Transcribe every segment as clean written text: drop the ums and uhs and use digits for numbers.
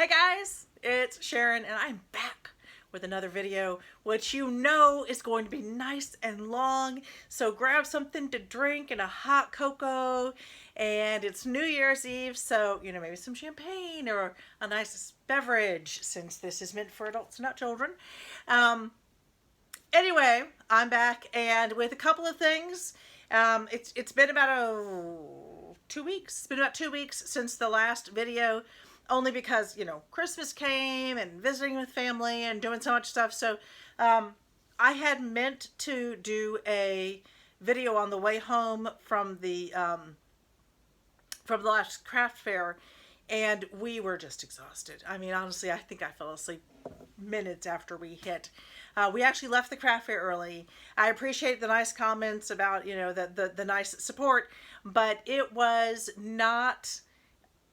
Hey guys, it's Sharon and I'm back with another video, which you know is going to be nice and long. So grab something to drink and a hot cocoa, and it's New Year's Eve, so maybe some champagne or a nice beverage since this is meant for adults, not children. Um, anyway, I'm back and with a couple of things. It's been about 2 weeks. It's been about 2 weeks since the last video, only because Christmas came and visiting with family and doing so much stuff. So I had meant to do a video on the way home from the last craft fair, and we were just exhausted. I mean, honestly, I think I fell asleep minutes after we hit. We actually left the craft fair early. I appreciate the nice comments about the nice support, but it was not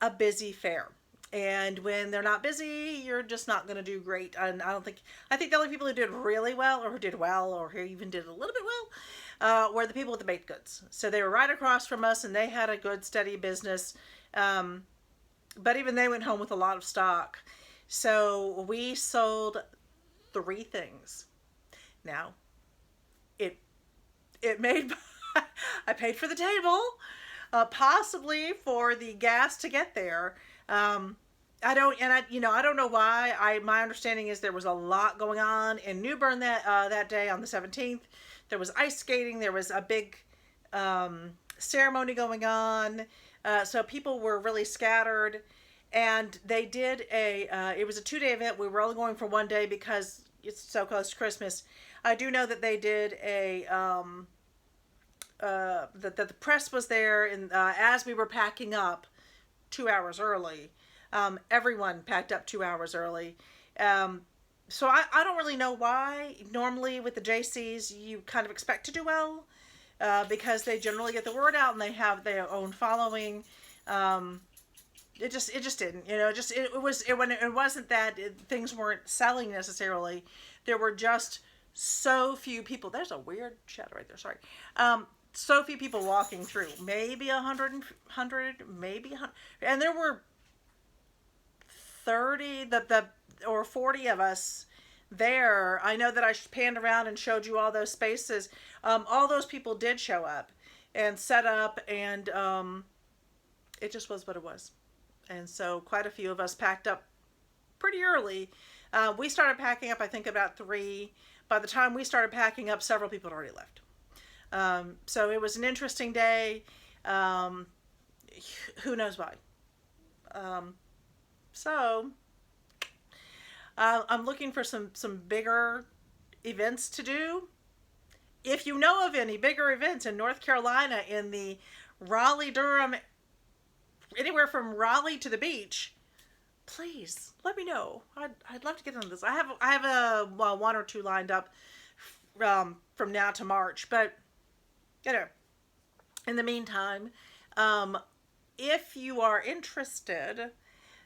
a busy fair. And when they're not busy, you're just not going to do great. And I think the only people who did really well, or who did well, or who even did a little bit well, were the people with the baked goods. So they were right across from us, and they had a good, steady business. But even they went home with a lot of stock. So we sold 3 things. Now, it made, I paid for the table, possibly for the gas to get there. I don't know why. My understanding is there was a lot going on in New Bern that day on the 17th. There was ice skating. There was a big ceremony going on. So people were really scattered, and they did it was a 2-day event. We were only going for 1 day because it's so close to Christmas. I do know that they did that the press was there, and as we were packing up 2 hours early. Everyone packed up 2 hours early. So I don't really know why. Normally with the JCs, you kind of expect to do well because they generally get the word out and they have their own following. It just didn't. It wasn't that things weren't selling necessarily. There were just so few people. There's a weird shadow right there. Sorry. So few people walking through. Maybe 100, maybe 100. And there were 30 or 40 of us there. I know that I panned around and showed you all those spaces. All those people did show up and set up, and it just was what it was. And so quite a few of us packed up pretty early. We started packing up, I think, about 3. By the time we started packing up, several people had already left. So it was an interesting day. Who knows why? So I'm looking for some bigger events to do. If you know of any bigger events in North Carolina, in the Raleigh-Durham, anywhere from Raleigh to the beach, please let me know. I'd love to get into this. I have 1 or 2 lined up from now to March, but in the meantime, if you are interested,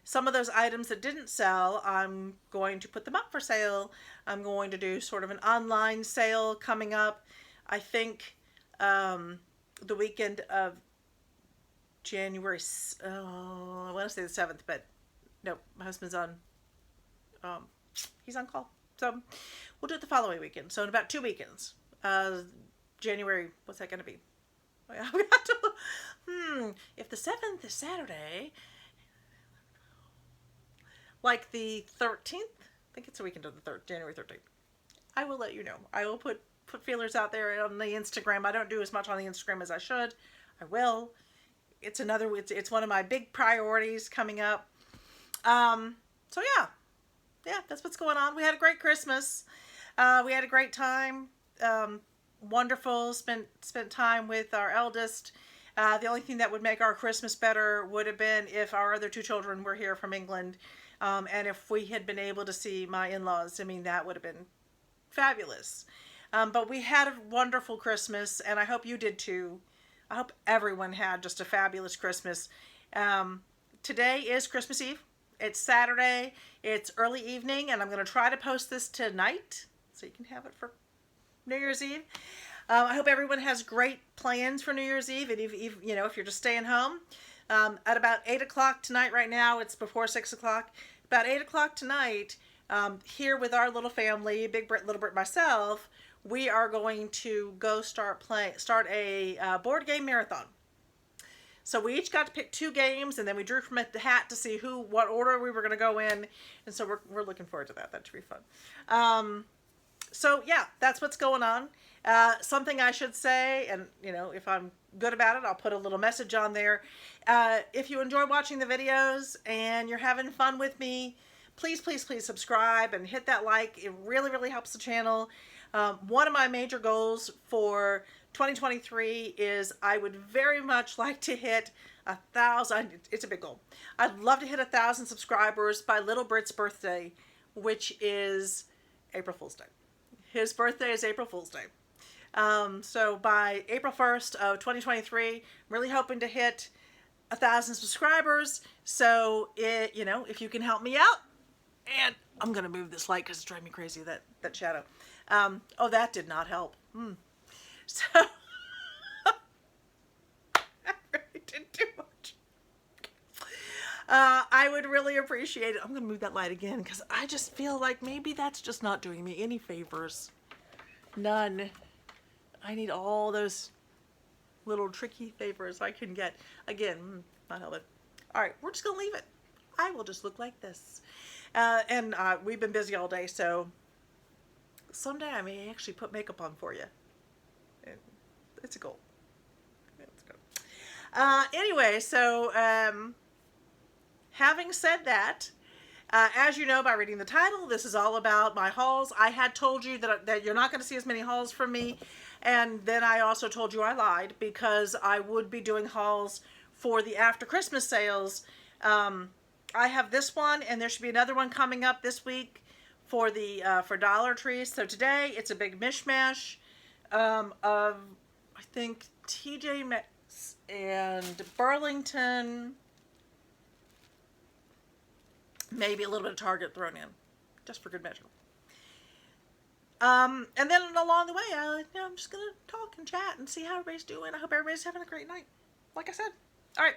some of those items that didn't sell, I'm going to put them up for sale. I'm going to do sort of an online sale coming up. I think the weekend of January, I want to say the 7th, but no, my husband's on, he's on call. So we'll do it the following weekend. So in about 2 weekends, January, what's that going to be? If the 7th is Saturday, like the 13th, I think it's the weekend of the January 13th. I will let you know. I will put feelers out there on the Instagram. I don't do as much on the Instagram as I should. I will. It's one of my big priorities coming up. So yeah, that's what's going on. We had a great Christmas. We had a great time. Wonderful. Spent time with our eldest. The only thing that would make our Christmas better would have been if our other 2 children were here from England, and if we had been able to see my in-laws. I mean, that would have been fabulous. But we had a wonderful Christmas, and I hope you did too. I hope everyone had just a fabulous Christmas. Today is Christmas Eve. It's Saturday. It's early evening, and I'm going to try to post this tonight so you can have it for New Year's Eve. I hope everyone has great plans for New Year's Eve, and if you're just staying home. At about 8 o'clock tonight, right now, it's before 6 o'clock. about 8 o'clock tonight, here with our little family, Big Brit, Little Brit, myself, we are going to go start a board game marathon. So we each got to pick 2 games, and then we drew from the hat to see what order we were going to go in. And so we're looking forward to that. That should be fun. So yeah, that's what's going on. Something I should say, and if I'm good about it, I'll put a little message on there. If you enjoy watching the videos and you're having fun with me, please, please, please subscribe and hit that like. It really, really helps the channel. One of my major goals for 2023 is I would very much like to hit 1,000. It's a big goal. I'd love to hit 1,000 subscribers by Little Brit's birthday, which is April Fool's Day. His birthday is April Fool's Day. So by April 1st of 2023, I'm really hoping to hit 1,000 subscribers. So if you can help me out, and I'm going to move this light because it's driving me crazy, that shadow. Oh, that did not help. So I really didn't do much. I would really appreciate it. I'm going to move that light again because I just feel like maybe that's just not doing me any favors. None. I need all those little tricky favors I can get. Again, not helping. All right, we're just going to leave it. I will just look like this. And we've been busy all day, so someday I may actually put makeup on for you. It's a goal. Let's go. Anyway, so having said that, as you know by reading the title, this is all about my hauls. I had told you that you're not going to see as many hauls from me, and then I also told you I lied because I would be doing hauls for the after Christmas sales. I have this one, and there should be another one coming up this week for Dollar Tree. So today it's a big mishmash of, I think, TJ Maxx and Burlington, maybe a little bit of Target thrown in, just for good measure. And then along the way, I'm just going to talk and chat and see how everybody's doing. I hope everybody's having a great night, like I said. All right,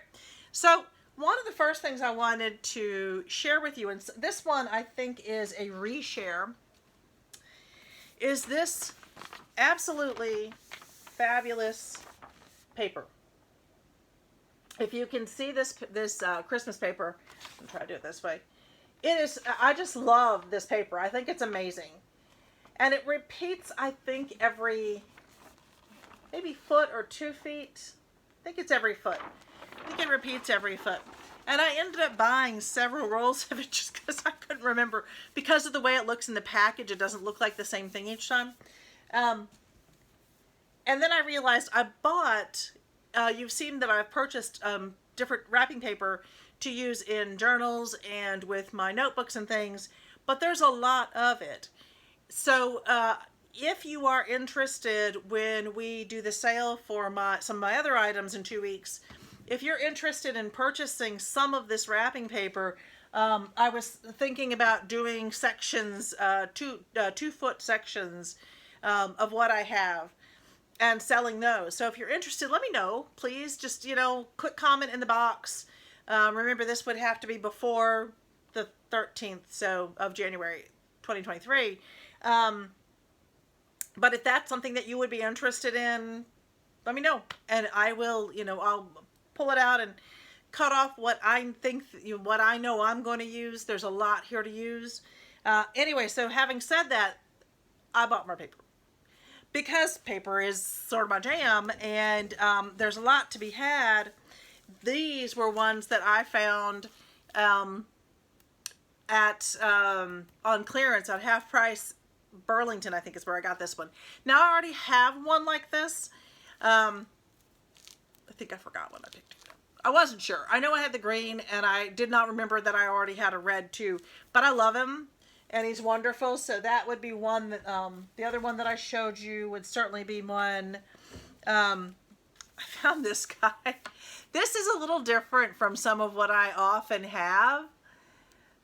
so one of the first things I wanted to share with you, and this one I think is a reshare, is this absolutely fabulous paper. If you can see this Christmas paper, I'm trying to do it this way. It is, I just love this paper. I think it's amazing. And it repeats, I think, every maybe foot or 2 feet. I think it's every foot. I think it repeats every foot. And I ended up buying several rolls of it just because I couldn't remember. Because of the way it looks in the package, it doesn't look like the same thing each time. And then I realized I bought, you've seen that I've purchased different wrapping paper to use in journals and with my notebooks and things, but there's a lot of it. So if you are interested when we do the sale for some of my other items in 2 weeks, if you're interested in purchasing some of this wrapping paper, I was thinking about doing sections, 2-foot sections of what I have and selling those. So if you're interested, let me know. Please just, quick comment in the box. Remember, this would have to be before the 13th of January 2023. But if that's something that you would be interested in, let me know. And I will, I'll pull it out and cut off what I think, what I know I'm going to use. There's a lot here to use. Anyway, so having said that, I bought more paper. Because paper is sort of my jam, and there's a lot to be had. These were ones that I found on clearance at half price. Burlington, I think, is where I got this one. Now, I already have one like this. I think I forgot what I picked. I wasn't sure. I know I had the green, and I did not remember that I already had a red too. But I love him, and he's wonderful. So that would be one that, the other one that I showed you would certainly be one. I found this guy. This is a little different from some of what I often have.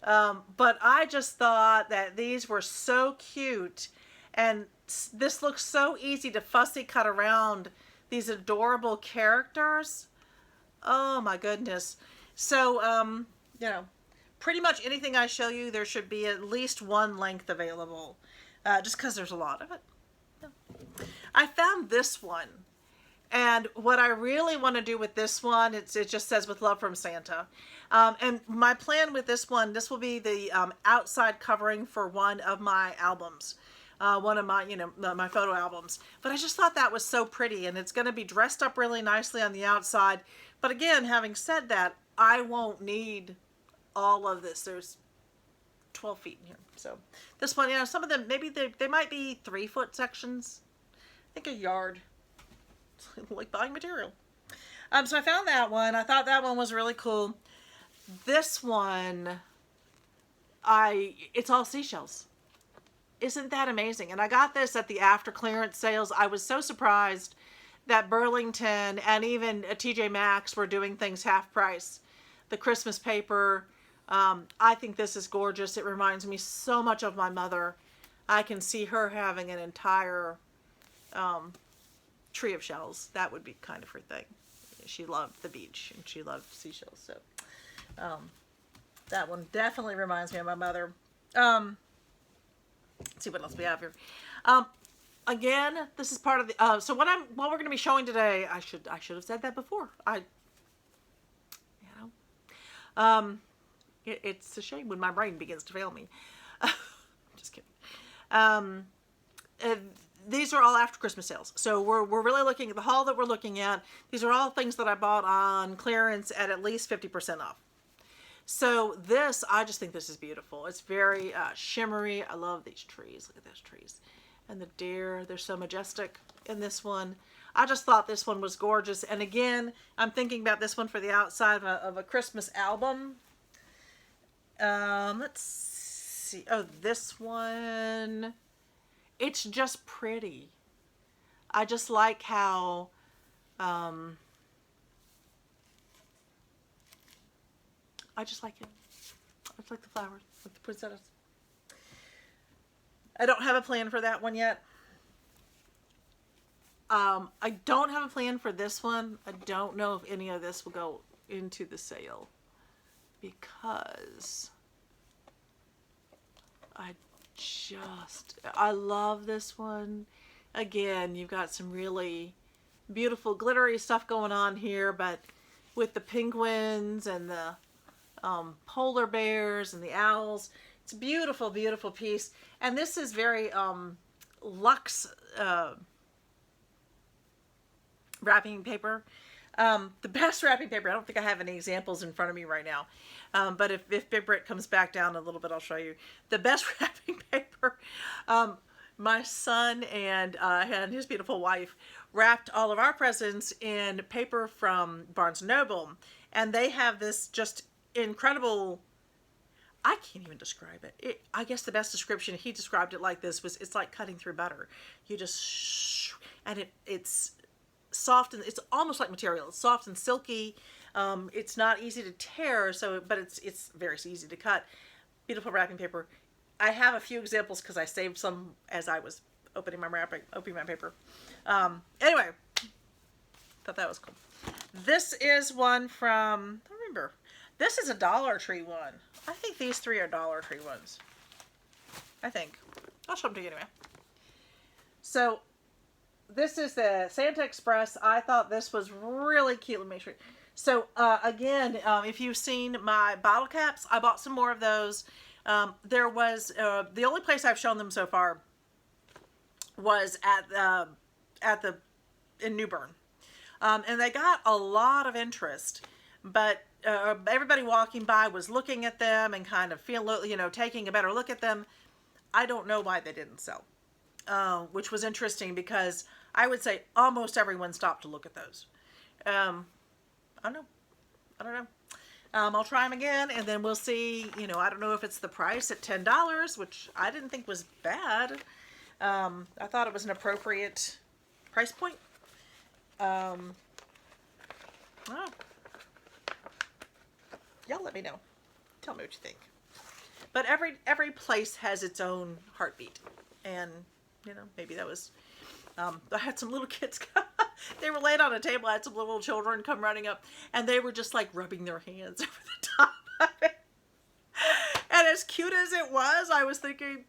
But I just thought that these were so cute, and this looks so easy to fussy cut around these adorable characters. Oh my goodness. So, pretty much anything I show you, there should be at least one length available, just because there's a lot of it. I found this one, and what I really want to do with this one, it just says with love from Santa. And my plan with this one, this will be the outside covering for one of my albums. One of my, my photo albums. But I just thought that was so pretty, and it's going to be dressed up really nicely on the outside. But again, having said that, I won't need all of this. There's 12 feet in here. So this one, some of them, maybe they might be 3-foot sections. I think a yard. Like buying material. So I found that one. I thought that one was really cool. This one, it's all seashells. Isn't that amazing? And I got this at the after clearance sales. I was so surprised that Burlington and even TJ Maxx were doing things half price. The Christmas paper, I think this is gorgeous. It reminds me so much of my mother. I can see her having an entire tree of shells. That would be kind of her thing. She loved the beach and she loved seashells. So that one definitely reminds me of my mother. Let's see what else we have here. Again, this is part of the. So what we're going to be showing today, I should have said that before. It's a shame when my brain begins to fail me. Just kidding. These are all after Christmas sales. So we're really looking at the haul that we're looking at. These are all things that I bought on clearance at least 50% off. So this, I just think this is beautiful. It's very shimmery. I love these trees. Look at those trees. And the deer, they're so majestic in this one. I just thought this one was gorgeous. And again, I'm thinking about this one for the outside of a Christmas album. Let's see. Oh, this one. It's just pretty. I just like how I just like it. I just like the flowers, like the poinsettias. I don't have a plan for that one yet. I don't have a plan for this one. I don't know if any of this will go into the sale because I love this one. Again, you've got some really beautiful glittery stuff going on here, but with the penguins and the polar bears and the owls, it's a beautiful, beautiful piece. And this is very luxe wrapping paper. The best wrapping paper, I don't think I have any examples in front of me right now. But if Big Brit comes back down a little bit, I'll show you. The best wrapping paper, my son and his beautiful wife wrapped all of our presents in paper from Barnes & Noble. And they have this just incredible, I can't even describe it. I guess the best description, he described it like this, was it's like cutting through butter. You just, and it's soft, and it's almost like material. It's soft and silky. It's not easy to tear, but it's very easy to cut. Beautiful wrapping paper. I have a few examples because I saved some as I was opening my paper. Anyway, thought that was cool. This is one from, I remember, this is a Dollar Tree one. I think these three are Dollar Tree ones. I think. I'll show them to you anyway. So, this is the Santa Express. I thought this was really cute. Let me make sure. So, again, if you've seen my bottle caps, I bought some more of those. There was, the only place I've shown them so far was in New Bern. And they got a lot of interest, but everybody walking by was looking at them and kind of taking a better look at them. I don't know why they didn't sell, which was interesting because I would say almost everyone stopped to look at those. I don't know. I'll try them again, and then we'll see. I don't know if it's the price at $10, which I didn't think was bad. I thought it was an appropriate price point. Oh. Y'all let me know. Tell me what you think. But every place has its own heartbeat, and maybe that was. I had some little kids. They were laying on a table. I had some little children come running up, and they were just like rubbing their hands over the top of it. as cute as it was, I was thinking,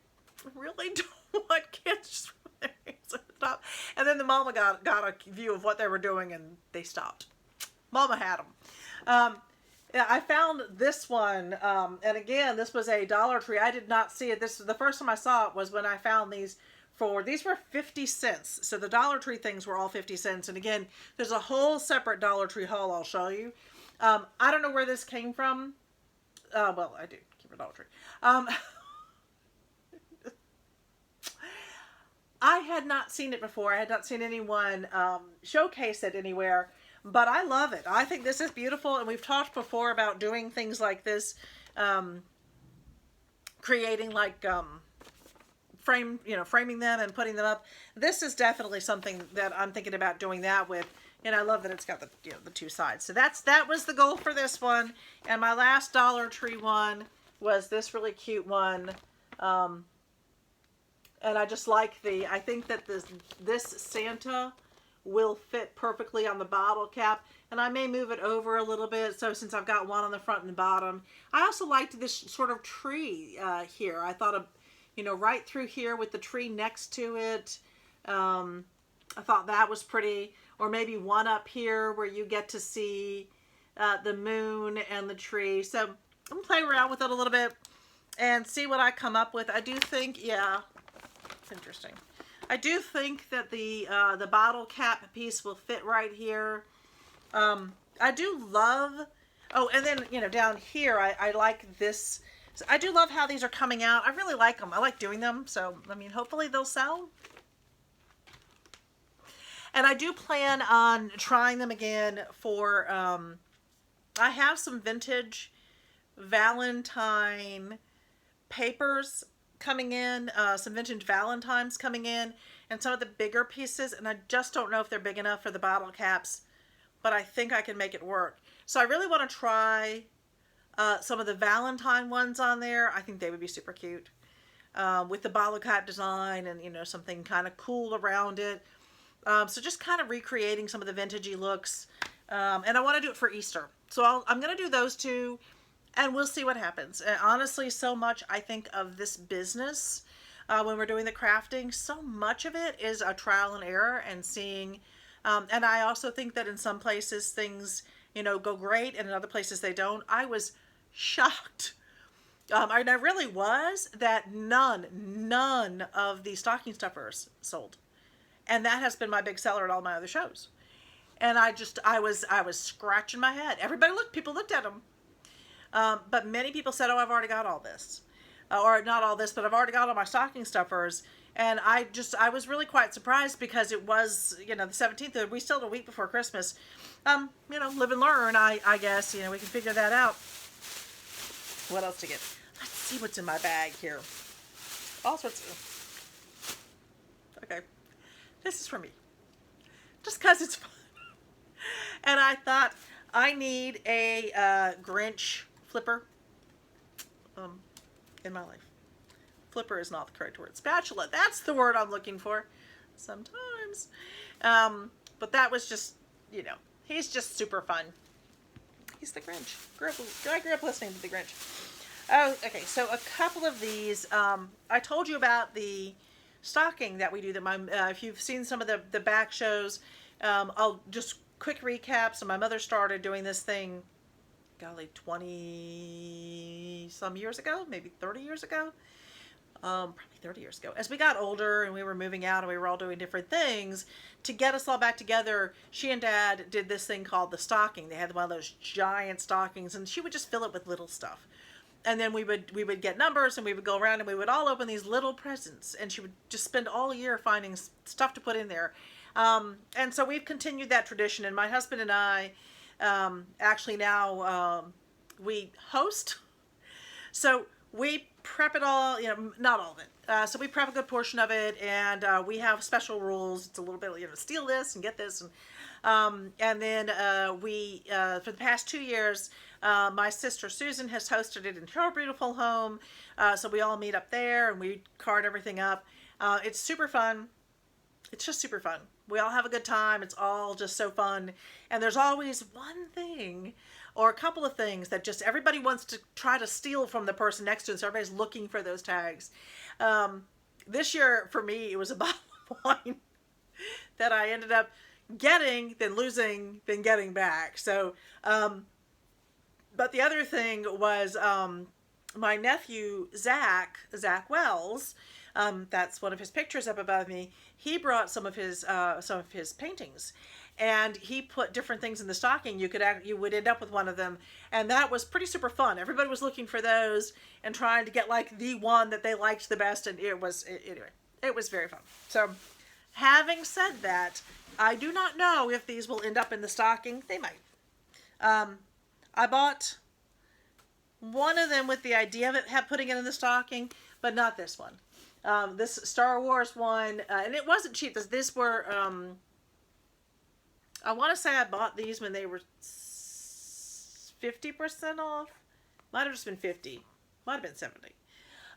I really don't want kids with their hands at the top. And then the mama got a view of what they were doing, and they stopped. Mama had them. Yeah, I found this one, and again, this was a Dollar Tree. I did not see it. This the first time I saw it was when I found these these were 50 cents. So the Dollar Tree things were all 50 cents. And again, there's a whole separate Dollar Tree haul I'll show you. I don't know where this came from. Well, I do keep a Dollar Tree. I had not seen it before. I had not seen anyone showcase it anywhere. But I love it. I think this is beautiful, and we've talked before about doing things like this, creating like framing them and putting them up. This is definitely something that I'm thinking about doing that with, and I love that it's got the the two sides. So that was the goal for this one. And my last Dollar Tree one was this really cute one, and I just like I think that this Santa will fit perfectly on the bottle cap, and I may move it over a little bit, so since I've got one on the front and the bottom. I also liked this sort of tree here. I thought of, right through here with the tree next to it. I thought that was pretty, or maybe one up here where you get to see the moon and the tree. So I'm gonna play around with it a little bit and see what I come up with. I do think, yeah, it's interesting. I do think that the bottle cap piece will fit right here. I do love, oh, and then, down here, I like this. I do love how these are coming out. I really like them. I like doing them. So, I mean, hopefully they'll sell. And I do plan on trying them again for, I have some vintage Valentine papers coming in, some vintage Valentines coming in, and some of the bigger pieces, and I just don't know if they're big enough for the bottle caps, but I think I can make it work. So I really want to try some of the Valentine ones on there. I think they would be super cute with the bottle cap design and something kind of cool around it. So just kind of recreating some of the vintagey looks, and I want to do it for Easter. So I'm going to do those two. And we'll see what happens. And honestly, so much I think of this business when we're doing the crafting, so much of it is a trial and error and seeing. And I also think that in some places things, go great, and in other places they don't. I was shocked. And I really was that none of the stocking stuffers sold. And that has been my big seller at all my other shows. And I was scratching my head. People looked at them. But many people said, oh, I've already got all this. Or not all this, but I've already got all my stocking stuffers. And I was really quite surprised because it was, the 17th. We still had a week before Christmas. Live and learn, I guess. We can figure that out. What else to get? Let's see what's in my bag here. All sorts of... Okay. This is for me. Just because it's fun. And I thought I need a Grinch flipper in my life. Flipper is not the correct word. Spatula, that's the word I'm looking for sometimes. But that was just, he's just super fun. He's the Grinch. I grew up listening to the Grinch. Oh, okay, so a couple of these. I told you about the stocking that we do. If you've seen some of the back shows, I'll just quick recap. So my mother started doing this thing, golly, 20 some years ago, maybe 30 years ago. Probably 30 years ago. As we got older and we were moving out and we were all doing different things, to get us all back together, she and Dad did this thing called the stocking. They had one of those giant stockings, and she would just fill it with little stuff. And then we would get numbers, and we would go around and we would all open these little presents, and she would just spend all year finding stuff to put in there. And so we've continued that tradition, and my husband and I actually now we host. So we prep it all, not all of it. So we prep a good portion of it, and we have special rules. It's a little bit, steal this and get this. And then for the past 2 years, my sister Susan has hosted it in her beautiful home. So we all meet up there and we card everything up. It's super fun. It's just super fun. We all have a good time. It's all just so fun. And there's always one thing or a couple of things that just everybody wants to try to steal from the person next to them. So everybody's looking for those tags. This year for me, it was a bottle of wine that I ended up getting, then losing, then getting back. So, but the other thing was my nephew Zach Wells. That's one of his pictures up above me. He brought some of his paintings, and he put different things in the stocking. You would end up with one of them, and that was pretty super fun. Everybody was looking for those and trying to get like the one that they liked the best, and anyway, it was very fun. So, having said that, I do not know if these will end up in the stocking. They might. I bought one of them with the idea of putting it in the stocking, but not this one. This Star Wars one, and it wasn't cheap. These were, I want to say I bought these when they were 50% off. Might have just been 50. Might have been 70.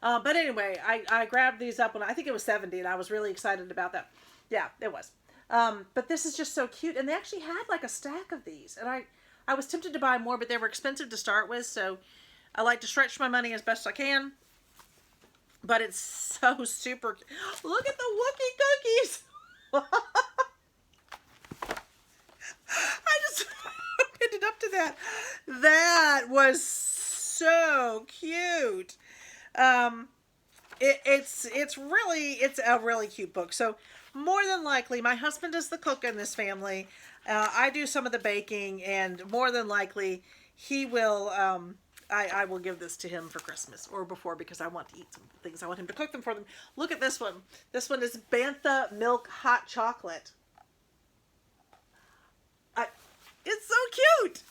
But anyway, I grabbed these up when I think it was 70, and I was really excited about that. Yeah, it was. But this is just so cute, and they actually had like a stack of these, and I was tempted to buy more, but they were expensive to start with, so I like to stretch my money as best I can. But it's so super. Look at the Wookiee cookies. I just ended up to that. That was so cute. It's a really cute book. So more than likely, my husband is the cook in this family. I do some of the baking, and more than likely, he will. I will give this to him for Christmas or before, because I want to eat some things. I want him to cook them for them. Look at this one. This one is Bantha Milk Hot Chocolate. It's so cute.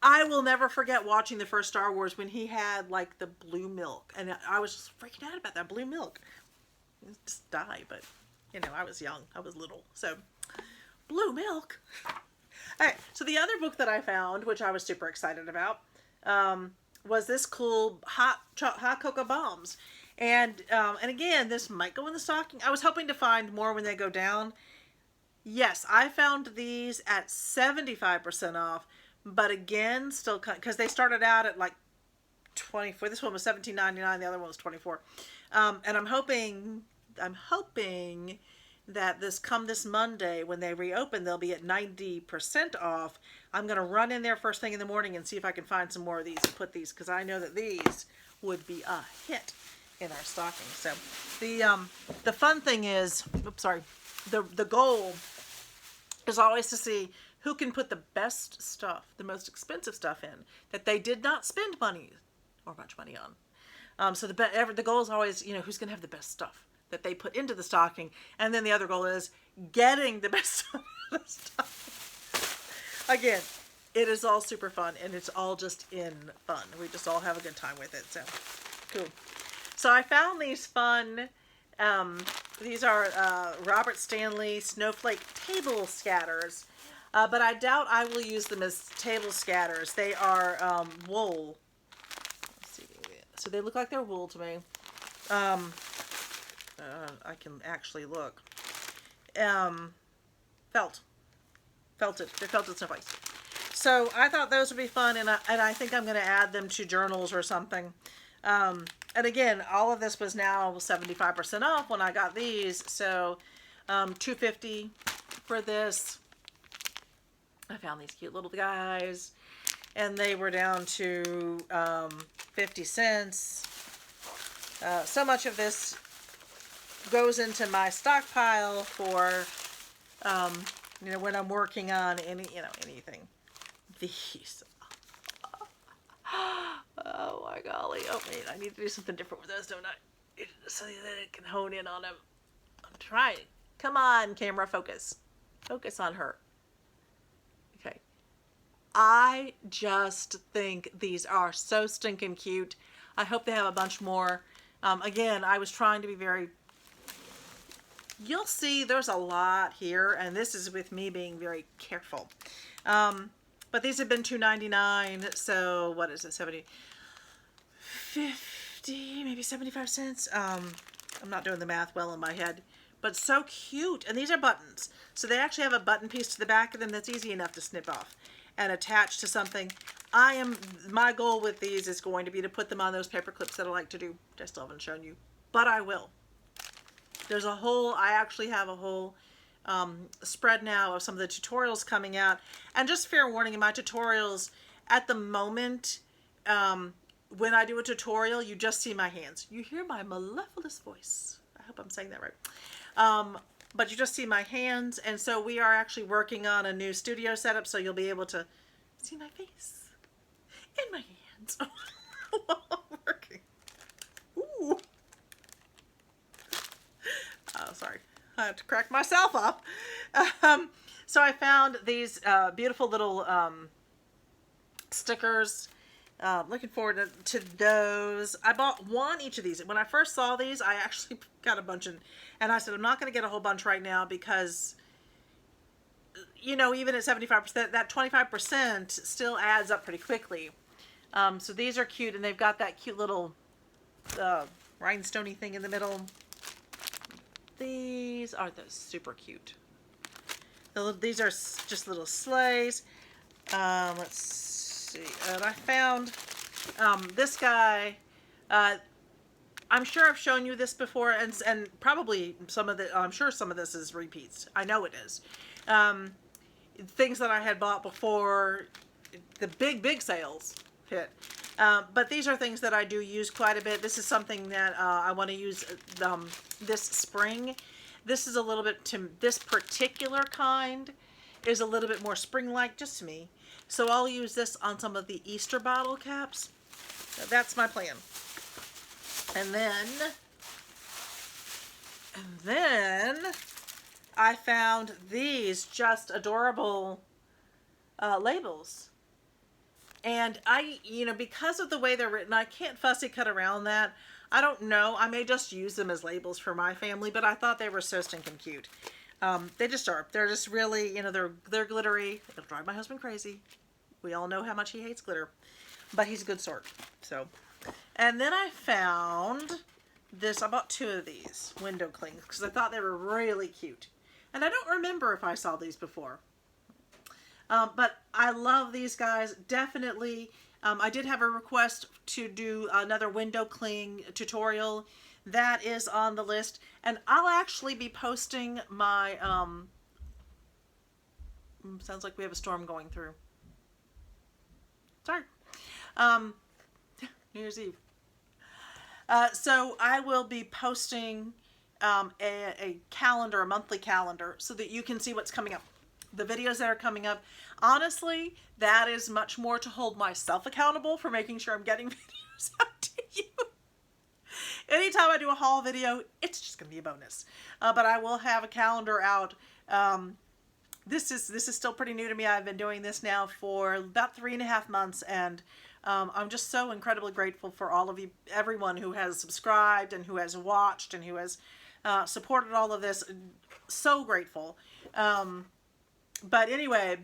I will never forget watching the first Star Wars when he had like the blue milk, and I was just freaking out about that blue milk. It just died, but you know, I was young. I was little, so blue milk. All right. So the other book that I found, which I was super excited about, was this cool hot cocoa bombs, and again, this might go in the stocking. I was hoping to find more when they go down. Yes, I found these at 75% off, but again, still because they started out at like 24. This one was $17.99. The other one was $24. And I'm hoping that this Monday when they reopen, they'll be at 90% off. I'm going to run in there first thing in the morning and see if I can find some more of these and put these, because I know that these would be a hit in our stocking. So the fun thing is, the goal is always to see who can put the best stuff, the most expensive stuff in that they did not spend money or much money on. So the goal is always, who's going to have the best stuff that they put into the stocking, and then the other goal is getting the best stuff. Again, it is all super fun, and it's all just in fun. We just all have a good time with it. So cool. So I found these fun. These are Robert Stanley Snowflake Table Scatters, but I doubt I will use them as table scatters. They are wool. Let's see. So they look like they're wool to me. I can actually look. Felted. They're felted snowflakes. So I thought those would be fun, and I think I'm going to add them to journals or something. And again, all of this was now 75% off when I got these. So $2.50 for this. I found these cute little guys, and they were down to 50 cents. So much of this goes into my stockpile for when I'm working on anything. These. Oh my golly. Oh man, I need to do something different with those, don't I? So that it can hone in on them. I'm trying. Come on, camera, focus. Focus on her. Okay. I just think these are so stinking cute. I hope they have a bunch more. Again, I was trying to be very... You'll see there's a lot here, and this is with me being very careful. But these have been $2.99, so what is it, 50, maybe 75 cents? I'm not doing the math well in my head, but so cute. And these are buttons. So they actually have a button piece to the back of them that's easy enough to snip off. and attach to something. My goal with these is going to be to put them on those paper clips that I like to do, which I still haven't shown you, but I will. I actually have a whole spread now of some of the tutorials coming out. And just fair warning, in my tutorials, at the moment, when I do a tutorial, you just see my hands. You hear my mellifluous voice. I hope I'm saying that right. But you just see my hands, and so we are actually working on a new studio setup, so you'll be able to see my face and my hands while I'm working. Ooh. Oh, sorry. I had to crack myself up. So I found these beautiful little stickers. Looking forward to those. I bought one each of these. When I first saw these, I actually got a bunch, and I said, I'm not going to get a whole bunch right now because, you know, even at 75%, that 25% still adds up pretty quickly. So these are cute, and they've got that cute little rhinestoney thing in the middle. These are super cute. These are just little sleighs. Let's see. And I found this guy. I'm sure I've shown you this before, and probably I'm sure some of this is repeats. I know it is. Things that I had bought before the big sales hit. But these are things that I do use quite a bit. This is something that I want to use this spring. This is a little bit, this particular kind is a little bit more spring-like, just to me. So I'll use this on some of the Easter bottle caps. That's my plan. And then I found these just adorable labels. And because of the way they're written, I can't fussy cut around that. I don't know. I may just use them as labels for my family, but I thought they were so stinking cute. They just are. They're just really, they're glittery. It'll drive my husband crazy. We all know how much he hates glitter, but he's a good sort. So, and then I found this. I bought 2 of these window clings because I thought they were really cute. And I don't remember if I saw these before. But I love these guys. Definitely. I did have a request to do another window cling tutorial. That is on the list. And I'll actually be posting my, sounds like we have a storm going through. Sorry. New Year's Eve. So I will be posting a calendar, a monthly calendar, so that you can see what's coming up. The videos that are coming up. Honestly, that is much more to hold myself accountable for making sure I'm getting videos out to you. Anytime I do a haul video, it's just going to be a bonus. But I will have a calendar out. This is still pretty new to me. I've been doing this now for about 3.5 months, and I'm just so incredibly grateful for all of you, everyone who has subscribed and who has watched and who has supported all of this. So grateful. But anyway,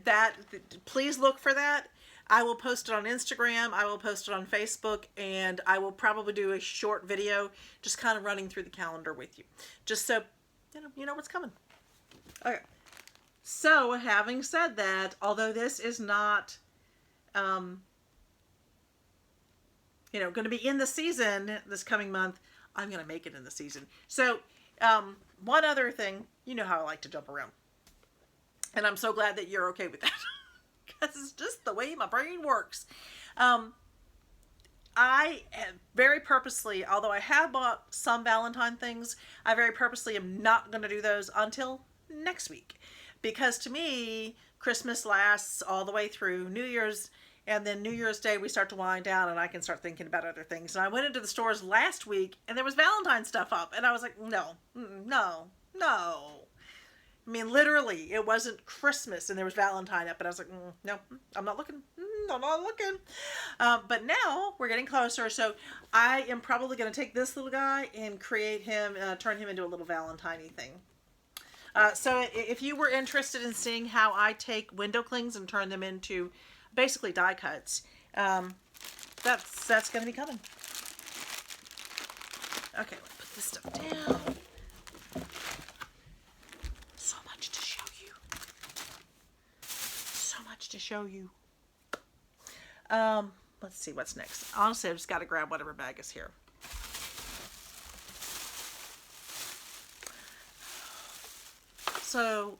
please look for that. I will post it on Instagram. I will post it on Facebook, and I will probably do a short video just kind of running through the calendar with you, just so you know what's coming. Okay. So, having said that, although this is not, going to be in the season this coming month, I'm going to make it in the season. So, one other thing, you know how I like to jump around. And I'm so glad that you're okay with that. Because it's just the way my brain works. I very purposely, although I have bought some Valentine things, I very purposely am not going to do those until next week. Because to me, Christmas lasts all the way through New Year's, and then New Year's Day we start to wind down and I can start thinking about other things. And I went into the stores last week and there was Valentine stuff up, and I was like, no. I mean, literally, it wasn't Christmas and there was Valentine up, and I was like, no, I'm not looking. But now we're getting closer, so I am probably going to take this little guy and create him, turn him into a little Valentine-y thing. So if you were interested in seeing how I take window clings and turn them into basically die cuts, that's going to be coming. Okay, let's put this stuff down. So much to show you. Let's see what's next. Honestly, I've just got to grab whatever bag is here. So,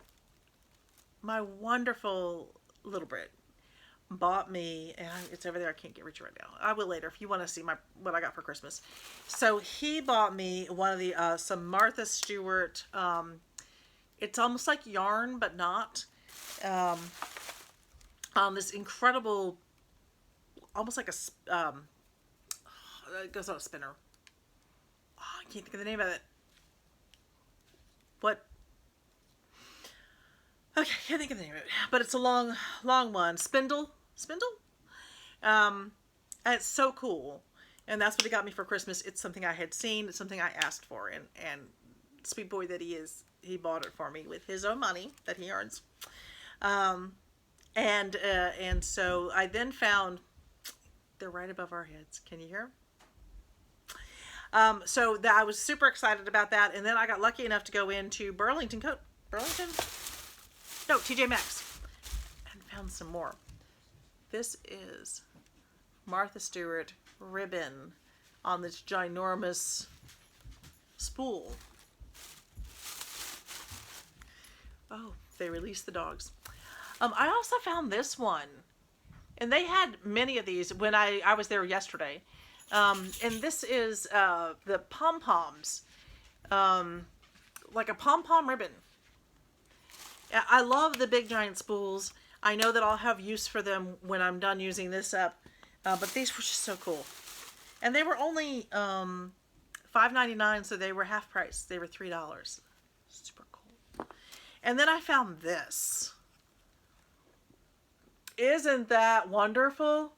my wonderful little Brit bought me, and it's over there. I can't get reach right now. I will later if you want to see what I got for Christmas. So he bought me one of the some Martha Stewart. It's almost like yarn, but not. This incredible, almost like it goes on a spinner. Oh, I can't think of the name of it. What? Okay, can't think of the name of it, but it's a long one. Spindle. And it's so cool, and that's what he got me for Christmas. It's something I had seen. It's something I asked for, and sweet boy that he is, he bought it for me with his own money that he earns. And so I then found, they're right above our heads. Can you hear? So that I was super excited about that, and then I got lucky enough to go into TJ Maxx, and found some more. This is Martha Stewart ribbon on this ginormous spool. Oh, they released the dogs. I also found this one, and they had many of these when I was there yesterday. And this is the pom-poms, like a pom-pom ribbon. I love the big giant spools. I know that I'll have use for them when I'm done using this up, but these were just so cool. And they were only $5.99, so they were half price. They were $3. Super cool. And then I found this. Isn't that wonderful?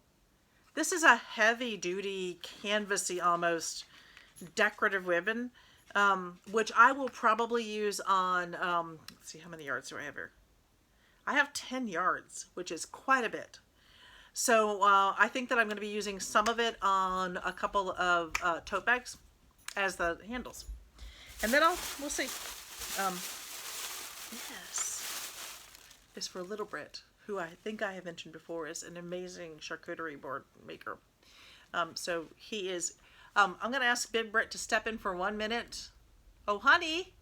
This is a heavy-duty, canvasy almost decorative ribbon, which I will probably use on, let's see, how many yards do I have here? I have 10 yards, which is quite a bit. So I think that I'm going to be using some of it on a couple of tote bags as the handles. And then we'll see. Yes. This for Little Brit, who I think I have mentioned before is an amazing charcuterie board maker. So he is, I'm going to ask Big Brit to step in for 1 minute. Oh, honey.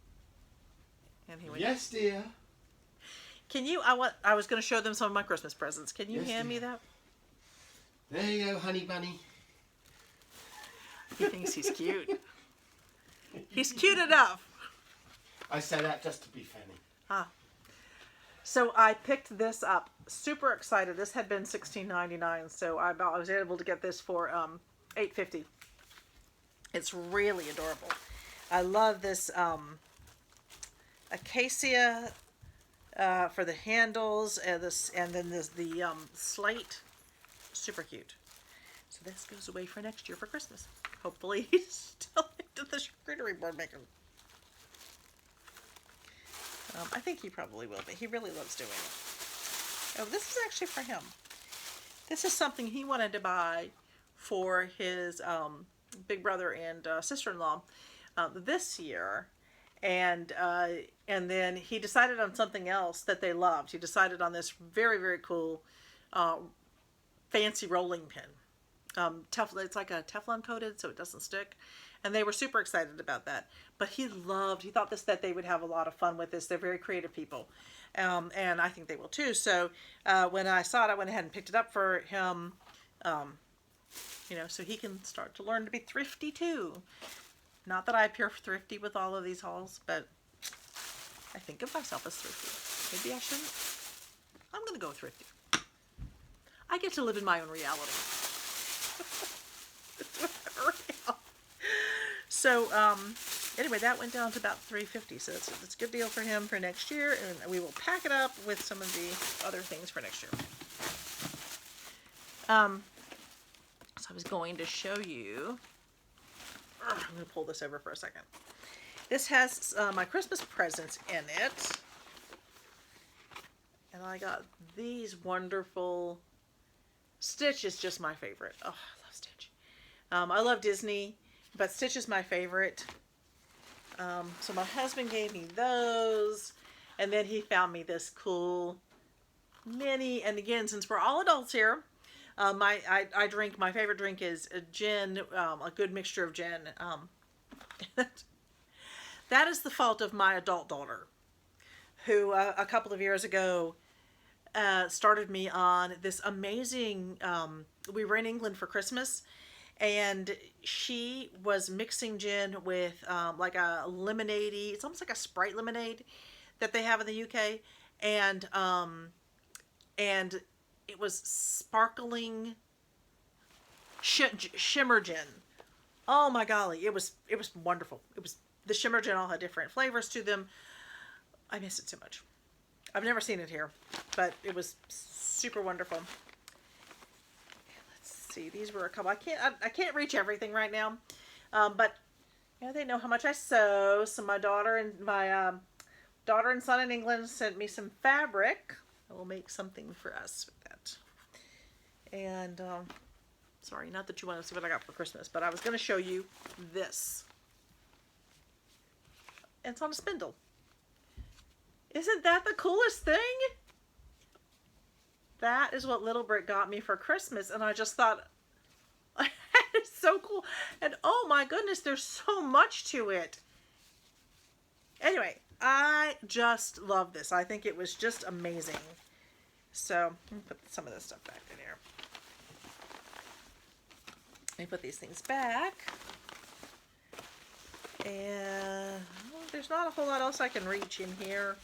And he went, yes, dear. Can you, I was going to show them some of my Christmas presents. Can you hand me that? There you go, honey bunny. He thinks he's cute. He's cute enough. I say that just to be funny. So I picked this up. Super excited. This had been $16.99, so I was able to get this for $8.50. It's really adorable. I love this acacia for the handles, and then the slate. Super cute. So this goes away for next year for Christmas. Hopefully he's still into the charcuterie board maker. I think he probably will be. He really loves doing it. Oh, this is actually for him. This is something he wanted to buy for his big brother and sister-in-law this year. And then he decided on something else that they loved. He decided on this very, very cool fancy rolling pin. It's like a Teflon coated, so it doesn't stick. And they were super excited about that. But he thought that they would have a lot of fun with this. They're very creative people. And I think they will too. So when I saw it, I went ahead and picked it up for him, so he can start to learn to be thrifty too. Not that I appear thrifty with all of these hauls, but I think of myself as thrifty. Maybe I shouldn't. I'm going to go thrifty. I get to live in my own reality. So, anyway, that went down to about $3.50. So it's a good deal for him for next year, and we will pack it up with some of the other things for next year. So I was going to show you. I'm going to pull this over for a second. This has my Christmas presents in it. And I got these wonderful. Stitch is just my favorite. Oh, I love Stitch. I love Disney, but Stitch is my favorite. So my husband gave me those, and then he found me this cool mini. And again, since we're all adults here, I drink, my favorite drink is a gin, a good mixture of gin. That is the fault of my adult daughter, who a couple of years ago started me on this amazing. We were in England for Christmas, and she was mixing gin with like a lemonade. It's almost like a Sprite lemonade that they have in the UK, and it was sparkling shimmer gin. Oh my golly, it was wonderful. It was the shimmer gin all had different flavors to them. I miss it so much. I've never seen it here, but it was super wonderful. Let's see. These were a couple. I can't reach everything right now, but they know how much I sew. So my daughter and son in England sent me some fabric. I will make something for us with that. And sorry, not that you want to see what I got for Christmas, but I was going to show you this. It's on a spindle. Isn't that the coolest thing? That is what Little Britt got me for Christmas, and I just thought, it's so cool. And oh my goodness, there's so much to it. Anyway, I just love this. I think it was just amazing. So, let me put some of this stuff back in here. Let me put these things back. And there's not a whole lot else I can reach in here.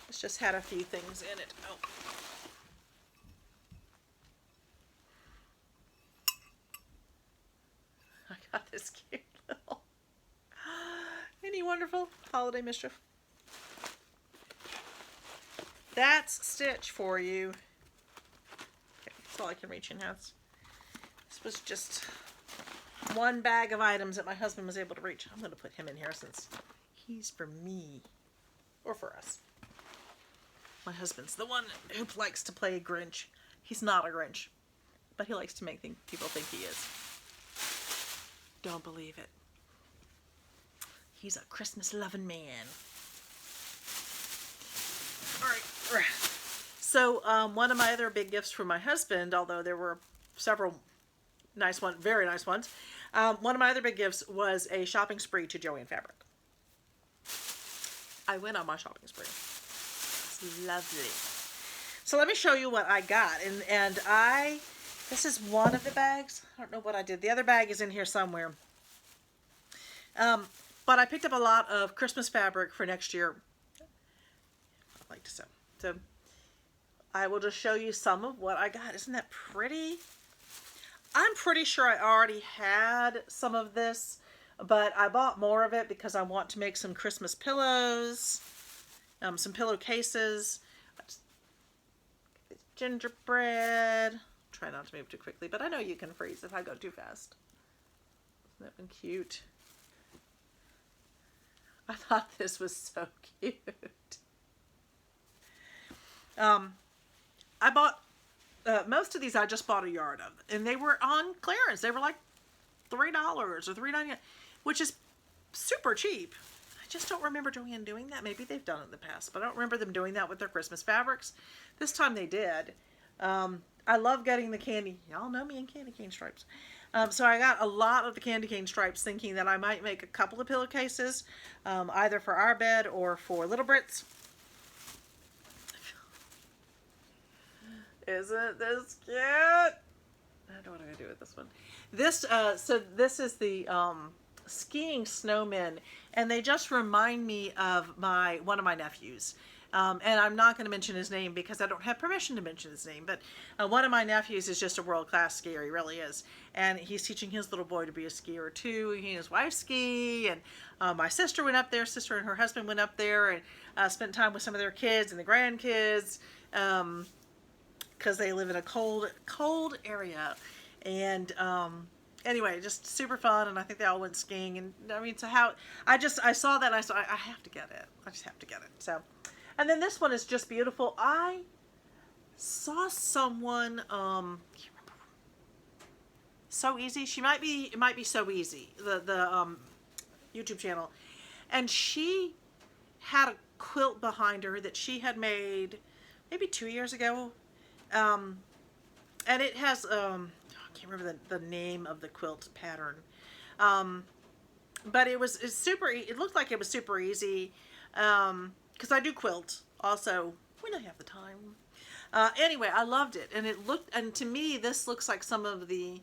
It's just had a few things in it. Oh. I got this cute little any wonderful holiday mischief. That's Stitch for you. Okay, that's all I can reach in now. This was just one bag of items that my husband was able to reach. I'm going to put him in here since he's for me. Or for us. My husband's the one who likes to play Grinch. He's not a Grinch. But he likes to make people think he is. Don't believe it. He's a Christmas-loving man. Alright. So, one of my other big gifts for my husband, although there were several nice ones, very nice ones, one of my other big gifts was a shopping spree to Joann Fabric. I went on my shopping spree. It's lovely. So let me show you what I got. And this is one of the bags. I don't know what I did. The other bag is in here somewhere. But I picked up a lot of Christmas fabric for next year. I'd like to sew. So I will just show you some of what I got. Isn't that pretty? I'm pretty sure I already had some of this, but I bought more of it because I want to make some Christmas pillows, some pillowcases, gingerbread. Try not to move too quickly, but I know you can freeze if I go too fast. Isn't that been cute? I thought this was so cute. I bought most of these. I just bought a yard of, and they were on clearance. They were like $3 or $3.99, which is super cheap. I just don't remember Joann doing that. Maybe they've done it in the past, but I don't remember them doing that with their Christmas fabrics. This time they did. I love getting the candy. Y'all know me and candy cane stripes. So I got a lot of the candy cane stripes, thinking that I might make a couple of pillowcases, either for our bed or for Little Britt's. Isn't this cute? I don't know what I'm gonna do with this one. So this is the skiing snowmen, and they just remind me of one of my nephews. And I'm not going to mention his name because I don't have permission to mention his name. But one of my nephews is just a world-class skier. He really is. And he's teaching his little boy to be a skier too. He and his wife ski. And my sister went up there. Sister and her husband went up there and spent time with some of their kids and the grandkids. Because they live in a cold area. And anyway, just super fun. And I think they all went skiing. And I mean, so I saw that. And I have to get it. I just have to get it. So. And then this one is just beautiful. I saw someone, can't remember. So Easy. It might be So Easy, the YouTube channel. And she had a quilt behind her that she had made maybe 2 years ago. And it has I can't remember the name of the quilt pattern. Um, but it's super. It looked like it was super easy. Because I do quilt also when I have the time. Anyway, I loved it, and and to me, this looks like some of the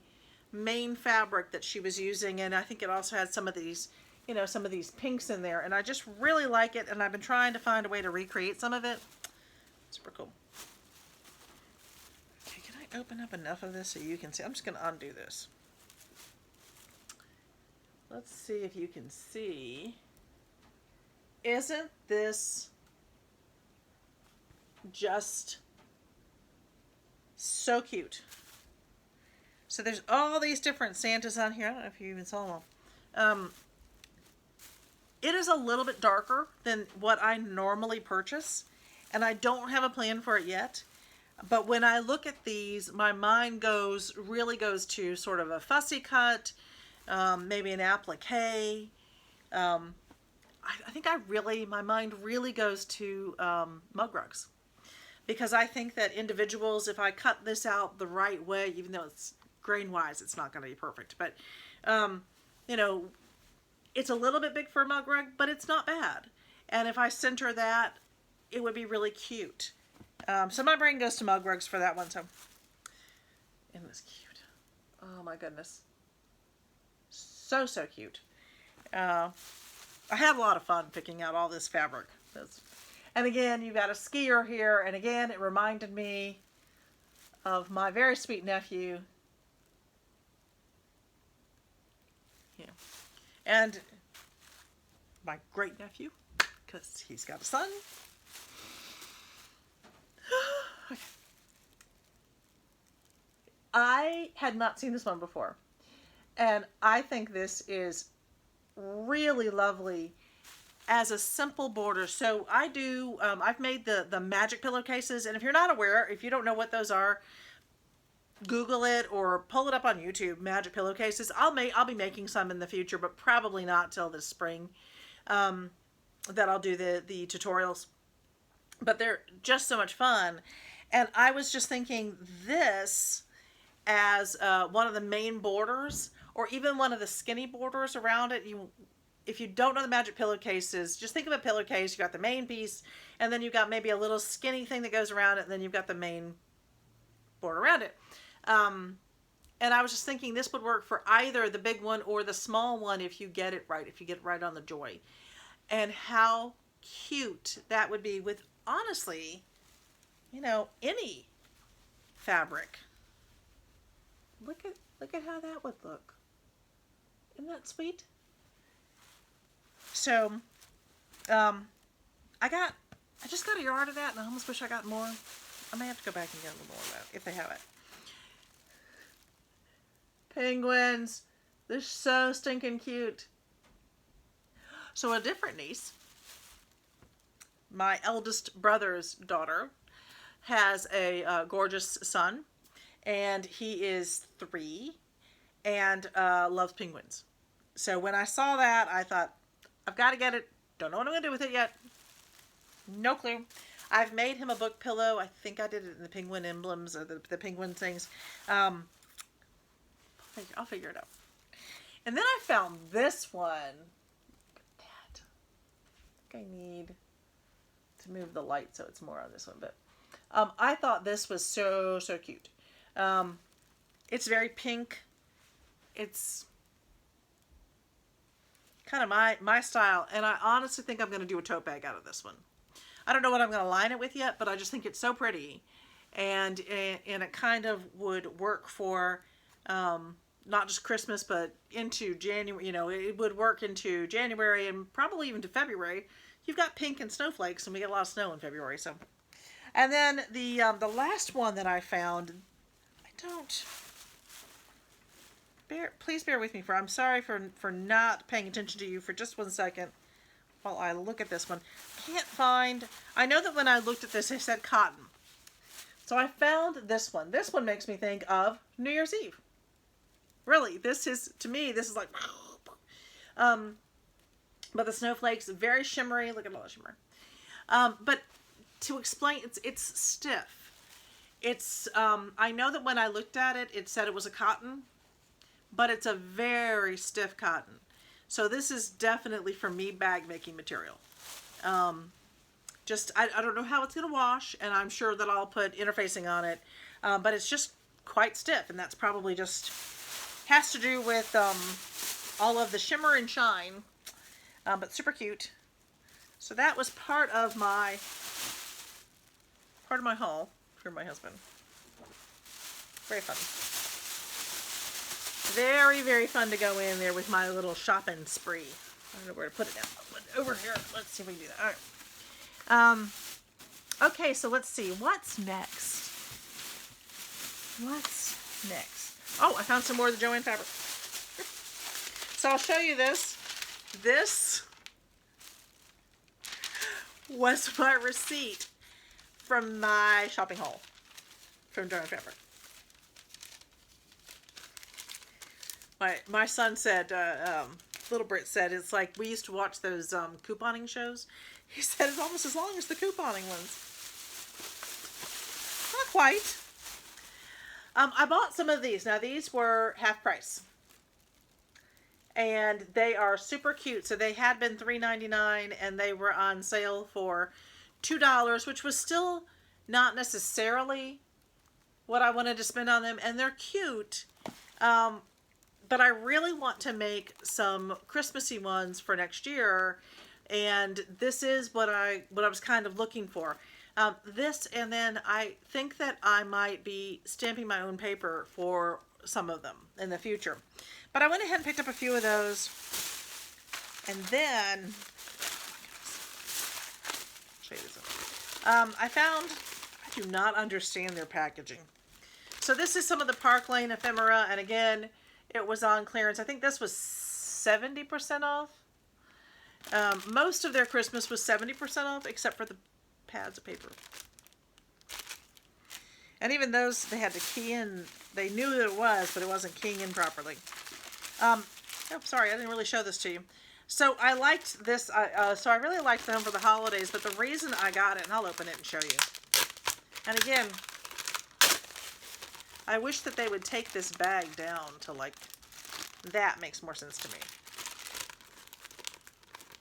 main fabric that she was using, and I think it also had some of these, some of these pinks in there, and I just really like it, and I've been trying to find a way to recreate some of it. Super cool. Okay, can I open up enough of this so you can see? I'm just going to undo this. Let's see if you can see. Isn't this just so cute? So there's all these different Santas on here. I don't know if you even saw them all. It is a little bit darker than what I normally purchase, and I don't have a plan for it yet. But when I look at these, my mind really goes to sort of a fussy cut, maybe an applique. I think my mind really goes to mug rugs. Because I think that individuals, if I cut this out the right way, even though it's grain-wise, it's not going to be perfect. But, it's a little bit big for a mug rug, but it's not bad. And if I center that, it would be really cute. So my brain goes to mug rugs for that one. So, isn't this cute? Oh my goodness. So, so cute. I had a lot of fun picking out all this fabric. And again, you've got a skier here, and again, it reminded me of my very sweet nephew. Yeah. And my great nephew, because he's got a son. Okay. I had not seen this one before, and I think this is really lovely as a simple border. So I do, I've made the magic pillowcases, and if you're not aware, if you don't know what those are, Google it or pull it up on YouTube, magic pillowcases. I'll be making some in the future, but probably not till this spring, that I'll do the tutorials. But they're just so much fun. And I was just thinking this as one of the main borders, or even one of the skinny borders around it. If you don't know the magic pillowcases, just think of a pillowcase. You got the main piece, and then you've got maybe a little skinny thing that goes around it, and then you've got the main border around it. And I was just thinking this would work for either the big one or the small one if you get it right, on the joy. And how cute that would be with, honestly, any fabric. Look at how that would look. Isn't that sweet? So, I just got a yard of that, and I almost wish I got more. I may have to go back and get a little more of that, if they have it. Penguins. They're so stinking cute. So a different niece, my eldest brother's daughter, has a gorgeous son, and he is 3, and loves penguins. So when I saw that, I thought, I've got to get it. Don't know what I'm going to do with it yet. No clue. I've made him a book pillow. I think I did it in the penguin emblems, or the penguin things. I'll figure it out. And then I found this one. Look at that. I think I need to move the light so it's more on this one. But I thought this was so, so cute. It's very pink. It's kind of my style. And I honestly think I'm going to do a tote bag out of this one. I don't know what I'm going to line it with yet, but I just think it's so pretty. And it kind of would work for not just Christmas, but into January. It would work into January and probably even to February. You've got pink and snowflakes, and we get a lot of snow in February. So, and then the last one that I found, please bear with me, I'm sorry for not paying attention to you for just 1 second while I look at this one. Can't find. I know that when I looked at this, it said cotton. So I found this one. This one makes me think of New Year's Eve. Really, to me, this is like, but the snowflakes, very shimmery. Look at all the shimmer. But to explain, it's stiff. It's, I know that when I looked at it, it said it was a cotton, but it's a very stiff cotton. So this is definitely for me bag making material. I don't know how it's going to wash, and I'm sure that I'll put interfacing on it, but it's just quite stiff, and that's probably just has to do with all of the shimmer and shine, but super cute. So that was part of my haul for my husband. Very fun. Very, very fun to go in there with my little shopping spree. I don't know where to put it now. I'll put it over here. Let's see if we can do that. All right. Okay, so let's see. What's next? What's next? Oh, I found some more of the Joanne fabric. So I'll show you this. This was my receipt from my shopping haul from Joanne fabric. My son said, little Brit said, it's like we used to watch those couponing shows. He said it's almost as long as the couponing ones. Not quite. I bought some of these. Now these were half price. And they are super cute. So they had been $3.99 and they were on sale for $2, which was still not necessarily what I wanted to spend on them. And they're cute. But I really want to make some Christmassy ones for next year, and this is what I was kind of looking for. This, and then I think that I might be stamping my own paper for some of them in the future. But I went ahead and picked up a few of those, and then show you this. I do not understand their packaging. So this is some of the Park Lane ephemera, and again, it was on clearance. I think this was 70% off. Most of their Christmas was 70% off, except for the pads of paper. And even those, they had to key in. They knew that it was, but it wasn't keying in properly. Oh, sorry, I didn't really show this to you. So I liked this. So I really liked them for the holidays, but the reason I got it, and I'll open it and show you. And again, I wish that they would take this bag down to like, that makes more sense to me.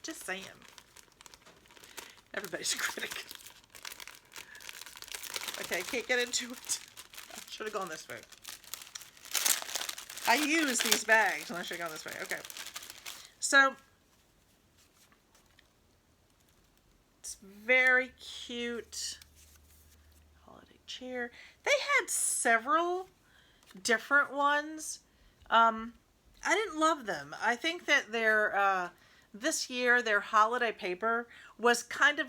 Just saying. Everybody's a critic. Okay, can't get into it. I should have gone this way. I use these bags, and I should have gone this way. Okay. So, it's very cute. Holiday cheer. They had several different ones. I didn't love them. I think that their this year their holiday paper was kind of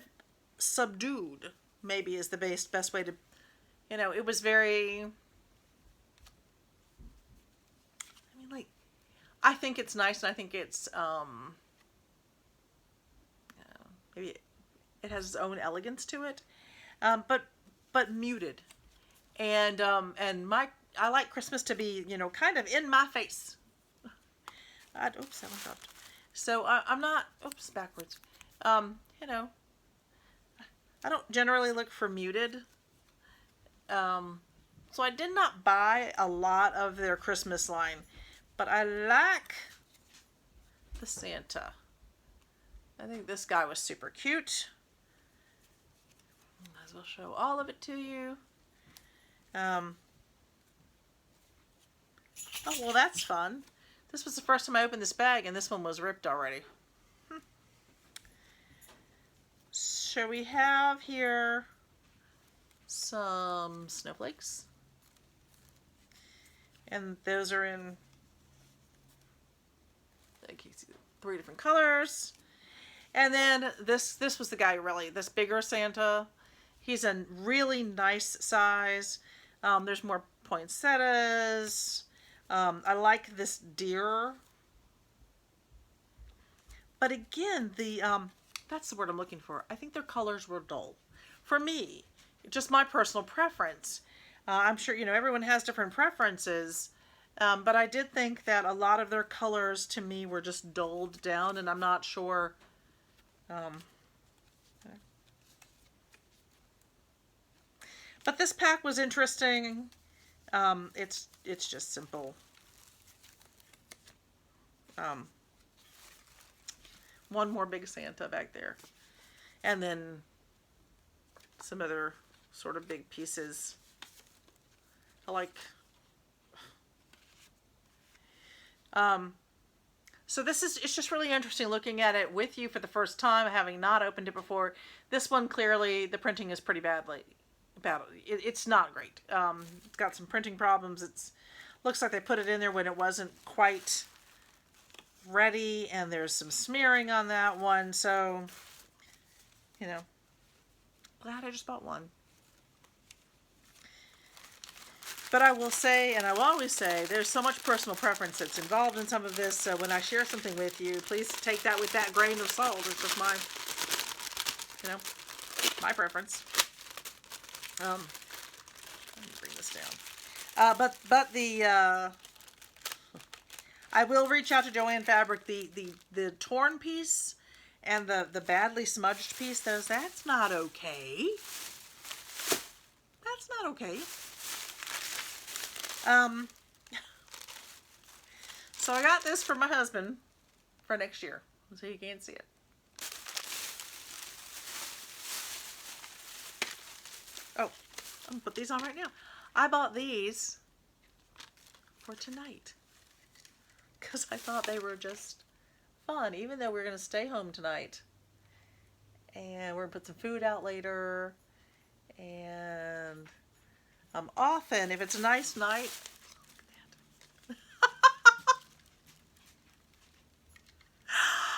subdued. Maybe is the best way to, it was very. I mean, like, I think it's nice, and I think it's maybe it has its own elegance to it, but muted. And I like Christmas to be, kind of in my face. Oops, that one dropped. So I'm not, backwards. I don't generally look for muted. So I did not buy a lot of their Christmas line, but I like the Santa. I think this guy was super cute. Might as well show all of it to you. Oh, well, that's fun. This was the first time I opened this bag, and this one was ripped already. So we have here some snowflakes. And those are in, I think you see 3 different colors. And then this was the guy, really, this bigger Santa. He's a really nice size. There's more poinsettias. I like this deer. But again, that's the word I'm looking for. I think their colors were dull. For me, just my personal preference. I'm sure, everyone has different preferences. But I did think that a lot of their colors to me were just dulled down, and I'm not sure. But this pack was interesting. It's just simple. One more big Santa back there. And then some other sort of big pieces. I like... So it's just really interesting looking at it with you for the first time, having not opened it before. This one, clearly, the printing is pretty it's not great. It's got some printing problems. Looks like they put it in there when it wasn't quite ready, and there's some smearing on that one. So, glad I just bought one. But I will say, and I will always say, there's so much personal preference that's involved in some of this. So when I share something with you, please take that with that grain of salt. It's just my preference. Let me bring this down. But I will reach out to Joann Fabric. The torn piece and the badly smudged piece, that's not okay. That's not okay. So I got this for my husband for next year, so you can't see it. Oh, I'm gonna put these on right now. I bought these for tonight because I thought they were just fun, even though we're gonna stay home tonight and we're gonna put some food out later. And often, if it's a nice night, look at that.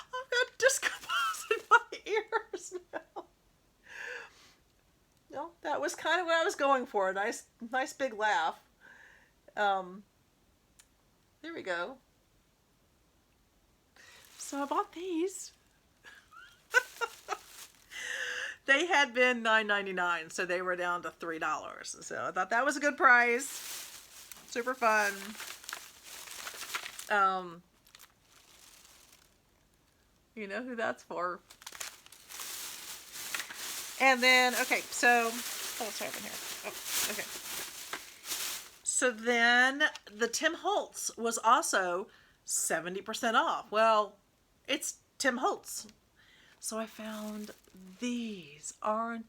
I've got disco balls in my ears now. No, that was kind of what I was going for. A nice big laugh. There we go. So I bought these. They had been $9.99, so they were down to $3. So I thought that was a good price. Super fun. You know who that's for. And then, okay, so, what's happening here? Oh, okay. So then the Tim Holtz was also 70% off. Well, it's Tim Holtz. So I found these I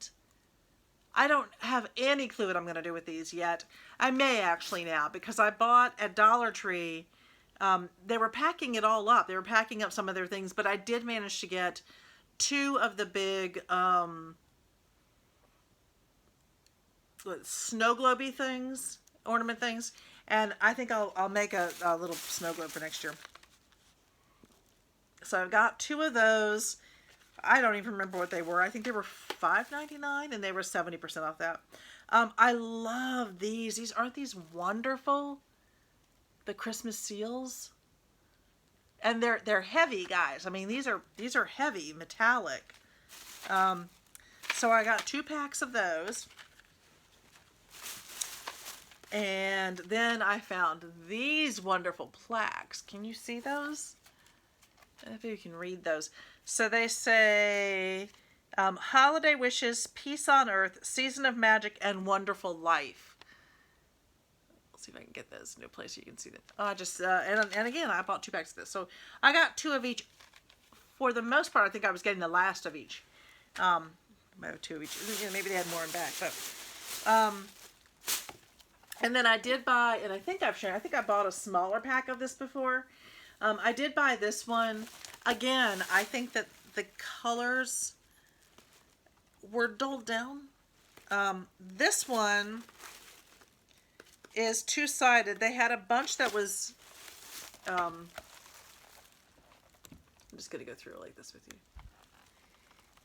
don't have any clue what I'm going to do with these yet. I may actually now, because I bought at Dollar Tree, they were packing it all up. They were packing up some of their things, but I did manage to get 2 of the big snow globe-y things, ornament things, and I think I'll make a little snow globe for next year. So I've got 2 of those. I don't even remember what they were. I think they were $5.99 and they were 70% off that. I love these. Aren't these wonderful? The Christmas seals. And they're heavy, guys. I mean, these are heavy, metallic. So I got 2 packs of those. And then I found these wonderful plaques. Can you see those? I don't know if you can read those. So they say, holiday wishes, peace on earth, season of magic, and wonderful life. Let's see if I can get this into a place so you can see them. And again, I bought 2 packs of this. So I got 2 of each. For the most part, I think I was getting the last of each. I have 2 of each. Maybe they had more in back. But, and then I did buy, and I think I bought a smaller pack of this before. I did buy this one. Again, I think that the colors were dulled down. This one is 2-sided. They had a bunch that was... I'm just going to go through it like this with you.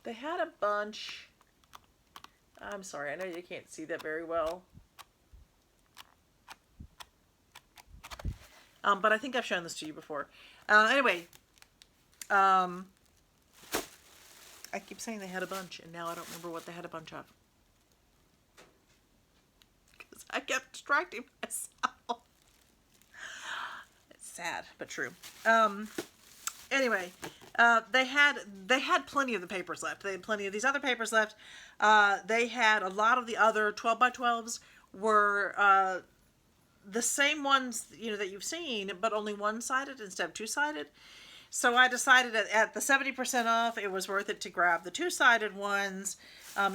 They had a bunch... I'm sorry, I know you can't see that very well. But I think I've shown this to you before. Anyway... I keep saying they had a bunch, and now I don't remember what they had a bunch of. Because I kept distracting myself. It's sad, but true. Anyway, They had plenty of the papers left. They had plenty of these other papers left. They had a lot of the other 12 by 12s were the same ones, that you've seen, but only one-sided instead of two-sided. So I decided at the 70% off, it was worth it to grab the two-sided ones.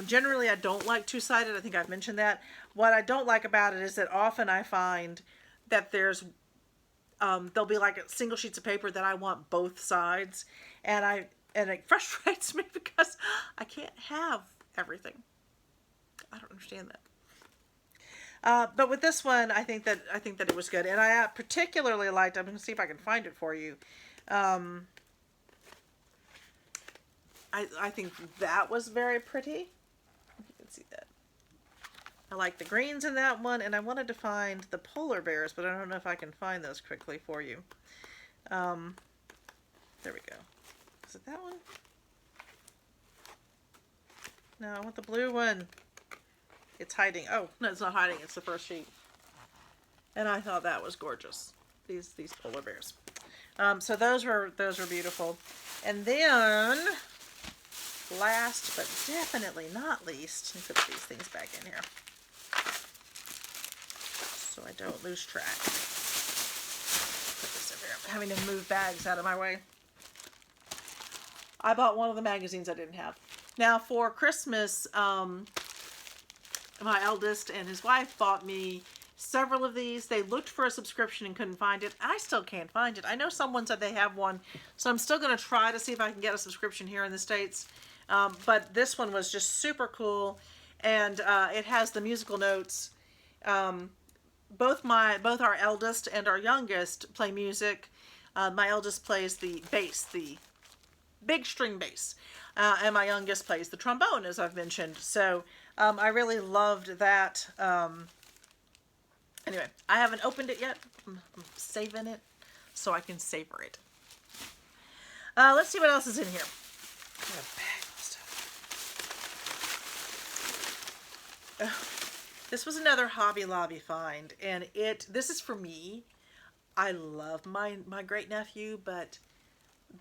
Generally, I don't like two-sided. I think I've mentioned that. What I don't like about it is that often I find that there'll be like single sheets of paper that I want both sides, and it frustrates me because I can't have everything. I don't understand that. But with this one, I think that it was good, and I particularly liked. I'm going to see if I can find it for you. I think that was very pretty. You can see that. I like the greens in that one, and I wanted to find the polar bears, but I don't know if I can find those quickly for you. There we go. Is it that one? No, I want the blue one. It's hiding. Oh, no, it's not hiding. It's the first sheet. And I thought that was gorgeous. These polar bears. So those were beautiful. And then, last but definitely not least, let me put these things back in here so I don't lose track. Put this over here. I'm having to move bags out of my way. I bought one of the magazines I didn't have. Now for Christmas, my eldest and his wife bought me several of these. They looked for a subscription and couldn't find it. I still can't find it. I know someone said they have one, so I'm still going to try to see if I can get a subscription here in the States. But this one was just super cool, and it has the musical notes. Both our eldest and our youngest play music. My eldest plays the bass, the big string bass, and my youngest plays the trombone, as I've mentioned. So I really loved that. Anyway, I haven't opened it yet. I'm saving it so I can savor it. Let's see what else is in here. Got a bag of stuff. This was another Hobby Lobby find, and this is for me. I love my great nephew, but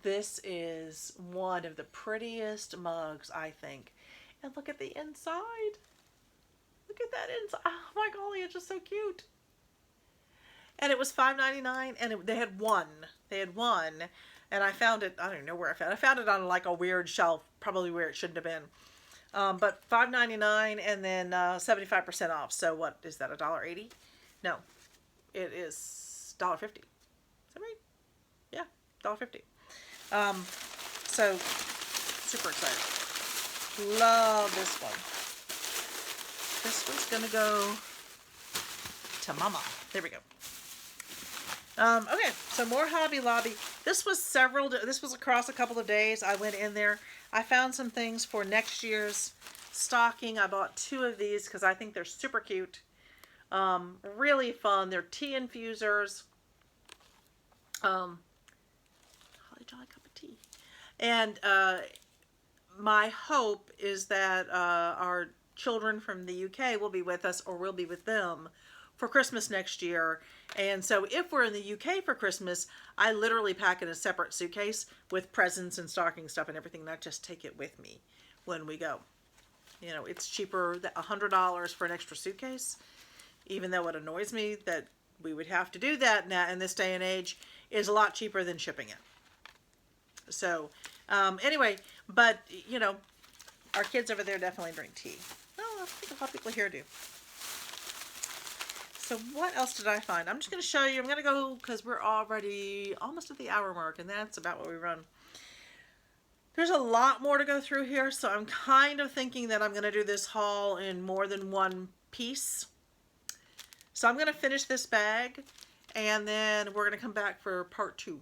this is one of the prettiest mugs, I think. And look at the inside. Look at that inside. Oh my golly, it's just so cute. And it was $5.99, and they had one. And I found it, I don't even know where I found it. I found it on like a weird shelf, probably where it shouldn't have been. But $5.99 and then 75% off. So what is that, $1.80? No, it is $1.50. Is that right? Yeah, $1.50. So super excited. Love this one. This one's gonna go to Mama. There we go. Okay, so more Hobby Lobby. This was across a couple of days. I went in there. I found some things for next year's stocking. I bought 2 of these because I think they're super cute. Really fun. They're tea infusers. Holly jolly cup of tea. And my hope is that our children from the UK will be with us, or we'll be with them for Christmas next year. And so if we're in the UK for Christmas, I literally pack in a separate suitcase with presents and stocking stuff and everything, and I just take it with me when we go. It's cheaper than $100 for an extra suitcase, even though it annoys me that we would have to do that now in this day and age, is a lot cheaper than shipping it. So anyway, but our kids over there definitely drink tea. Oh, I think a lot of people here do. So what else did I find? I'm just going to show you. I'm going to go because we're already almost at the hour mark, and that's about what we run. There's a lot more to go through here, so I'm kind of thinking that I'm going to do this haul in more than one piece. So I'm going to finish this bag, and then we're going to come back for part 2.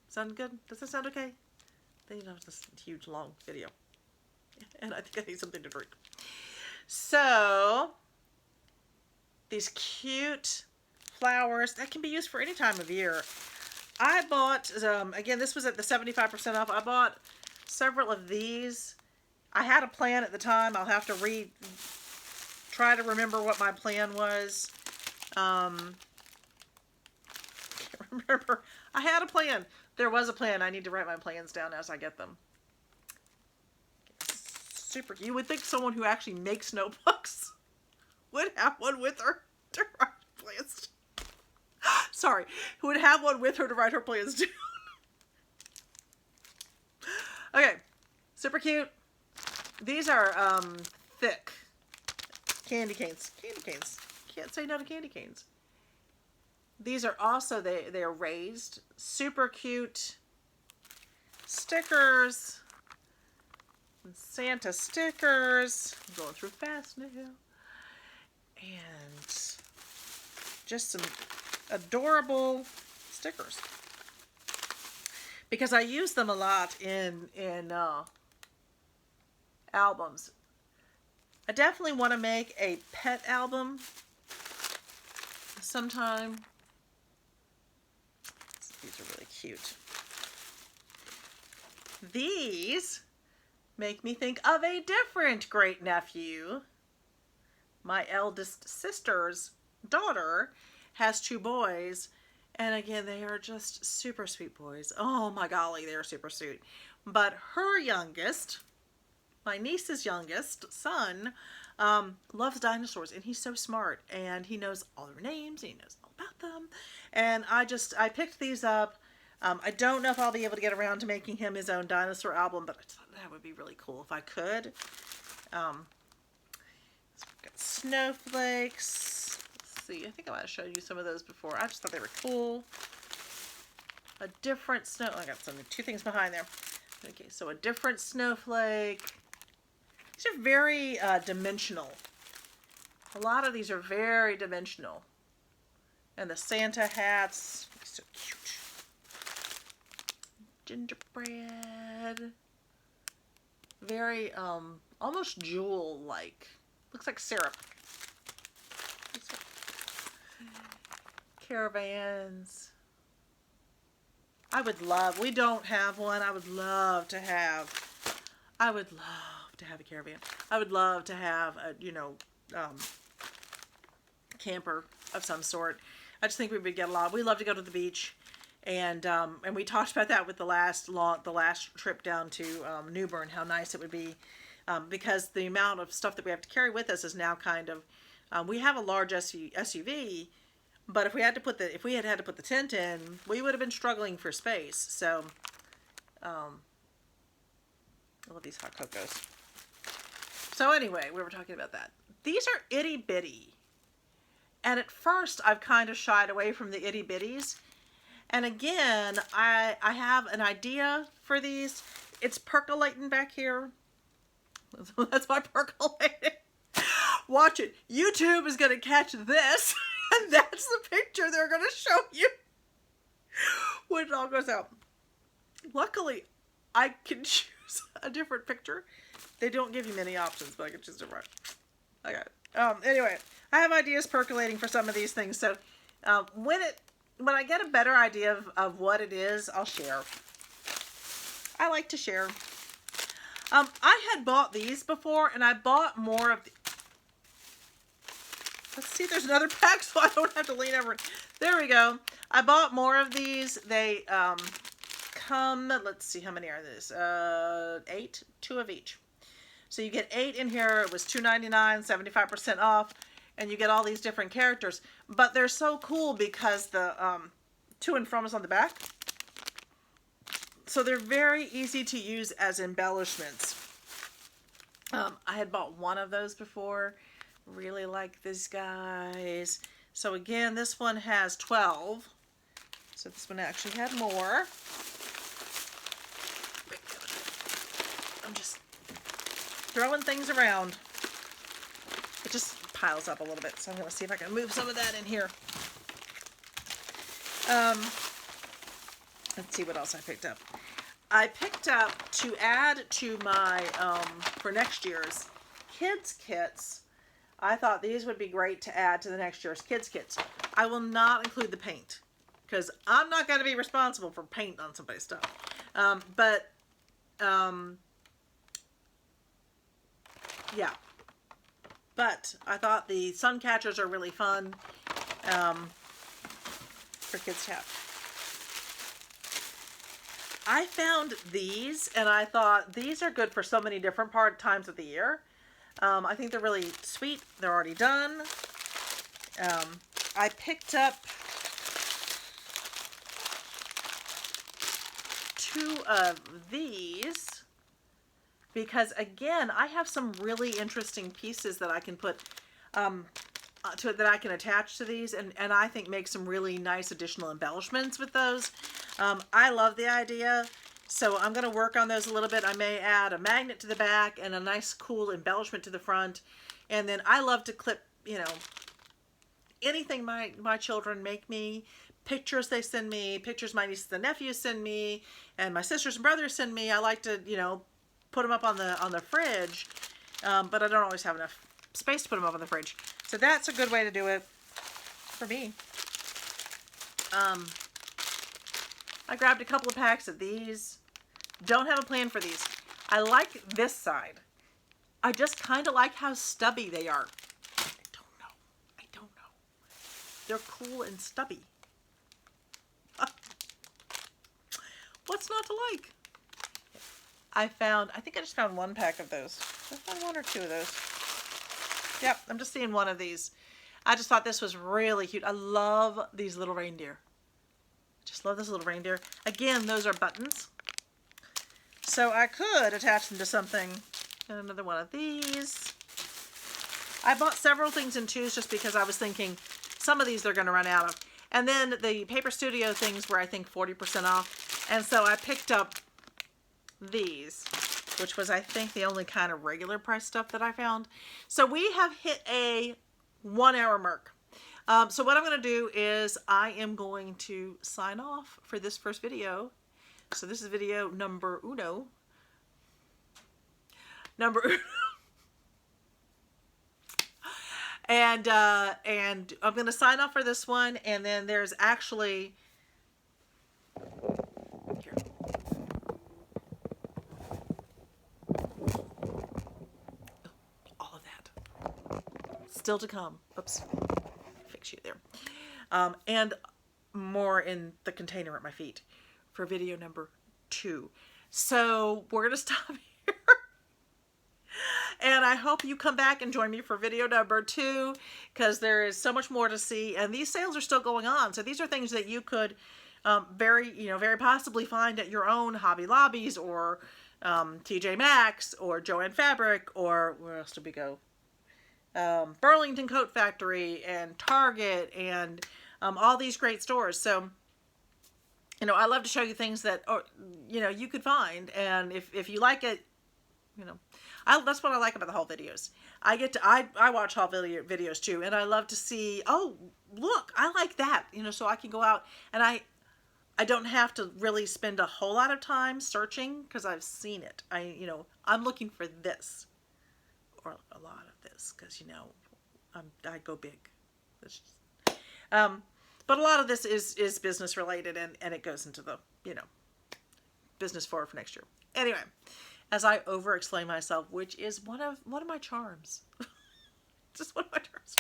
Sound good? Does that sound okay? This huge, long video. And I think I need something to drink. So these cute flowers that can be used for any time of year. I bought, again, this was at the 75% off. I bought several of these. I had a plan at the time. I'll have to try to remember what my plan was. Can't remember. I had a plan. There was a plan. I need to write my plans down as I get them. Super. You would think someone who actually makes notebooks would have one with her to write plans. Sorry, who would have one with her to write her plans down. Okay, super cute. These are thick candy canes. Candy canes. Can't say no to candy canes. These are also, they are raised. Super cute stickers. Santa stickers. I'm going through fast now. And just some adorable stickers. Because I use them a lot in albums. I definitely want to make a pet album sometime. These are really cute. These make me think of a different great nephew. My eldest sister's daughter has 2 boys, and again, they are just super sweet boys. Oh my golly, they are super sweet. But her youngest, my niece's youngest son, loves dinosaurs, and he's so smart, and he knows all their names, and he knows all about them. And I picked these up. I don't know if I'll be able to get around to making him his own dinosaur album, but I thought that would be really cool if I could. So we've got snowflakes. Let's see, I think I might have showed you some of those before. I just thought they were cool. A different snow. I got 2 things behind there. Okay, so a different snowflake. These are very dimensional. A lot of these are very dimensional. And the Santa hats, so cute. Gingerbread. Very, almost jewel-like. Looks like syrup. Caravans. I would love, we don't have one. I would love to have a caravan. I would love to have a, camper of some sort. I just think we would get a lot. We love to go to the beach, and we talked about that with the last trip down to Newbern, how nice it would be, because the amount of stuff that we have to carry with us is now kind of. We have a large SUV, but if we had to put the tent in, we would have been struggling for space. So, I love these hot cocos. So anyway, we were talking about that. These are itty bitty. And at first, I've kind of shied away from the itty bitties. And again, I have an idea for these. It's percolating back here. That's my percolating. Watch it. YouTube is going to catch this. And that's the picture they're going to show you when it all goes out. Luckily, I can choose a different picture. They don't give you many options, but I can choose different. Okay. Anyway, I have ideas percolating for some of these things. So when I get a better idea of what it is, I'll share. I like to share. I had bought these before, and I bought more of the... Let's see if there's another pack so I don't have to lean over. There we go. I bought more of these. They come, let's see, how many are these? 8, 2 of each. So you get 8 in here. It was $2.99, 75% off, and you get all these different characters. But they're so cool because the to and from is on the back. So they're very easy to use as embellishments. I had bought one of those before. Really like these guys. So again, this one has 12. So this one actually had more. I'm just throwing things around. It just piles up a little bit. So I'm going to see if I can move some of that in here. Let's see what else I picked up. I picked up, to add to my, for next year's kids kits, I thought these would be great to add to the next year's kids kits. I will not include the paint, because I'm not going to be responsible for paint on somebody's stuff. Yeah. But I thought the sun catchers are really fun for kids to have. I found these, and I thought these are good for so many different times of the year. I think they're really sweet. They're already done. I picked up 2 of these because, again, I have some really interesting pieces that I can put to it, that I can attach to these, and I think make some really nice additional embellishments with those. I love the idea, so I'm going to work on those a little bit. I may add a magnet to the back and a nice cool embellishment to the front. And then I love to clip, anything my children make me, pictures they send me, pictures my nieces and nephews send me, and my sisters and brothers send me. I like to, put them up on the fridge, but I don't always have enough space to put them up on the fridge. So that's a good way to do it for me. I grabbed a couple of packs of these. Don't have a plan for these. I like this side. I just kind of like how stubby they are. I don't know. They're cool and stubby. What's not to like? I think I just found 1 pack of those. I found 1 or 2 of those. Yep, I'm just seeing 1 of these. I just thought this was really cute. I love these little reindeer. Just love this little reindeer. Again, those are buttons. So I could attach them to something. And another one of these. I bought several things in 2s just because I was thinking some of these they're going to run out of. And then the Paper Studio things were, I think, 40% off. And so I picked up these, which was, I think, the only kind of regular price stuff that I found. So we have hit a 1-hour mark. So what I'm going to do is I am going to sign off for this first video. So this is video number uno. And I'm going to sign off for this one. And then there's actually... Here. All of that. Still to come. Oops. Fix you there. And more in the container at my feet for video number 2. So we're going to stop here. And I hope you come back and join me for video number 2, because there is so much more to see. And these sales are still going on. So these are things that you could very possibly find at your own Hobby Lobbies or TJ Maxx or Joann Fabric, or where else did we go? Burlington Coat Factory and Target and all these great stores. So, I love to show you things that, you could find. And if you like it, that's what I like about the haul videos. I watch haul videos too. And I love to see, oh, look, I like that, so I can go out and I don't have to really spend a whole lot of time searching because I've seen it. I'm looking for this or a lot of this because, I go big. But a lot of this is business related and it goes into the, business for next year. Anyway, as I over-explain myself, which is one of my charms. Just one of my charms.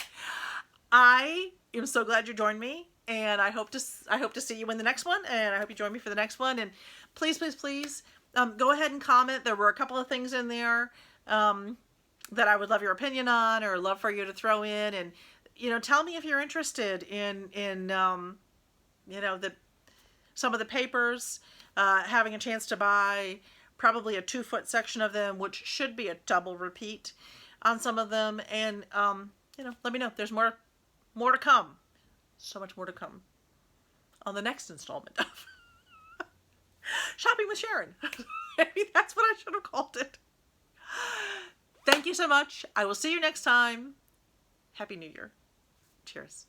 I am so glad you joined me, and I hope to see you in the next one, and I hope you join me for the next one. And please, please, please, go ahead and comment. There were a couple of things in there that I would love your opinion on, or love for you to throw in, and tell me if you're interested in some of the papers, having a chance to buy probably a 2-foot section of them, which should be a double repeat on some of them. And, let me know. There's more to come. So much more to come on the next installment of Shopping with Sharon. Maybe that's what I should have called it. Thank you so much. I will see you next time. Happy New Year. Cheers.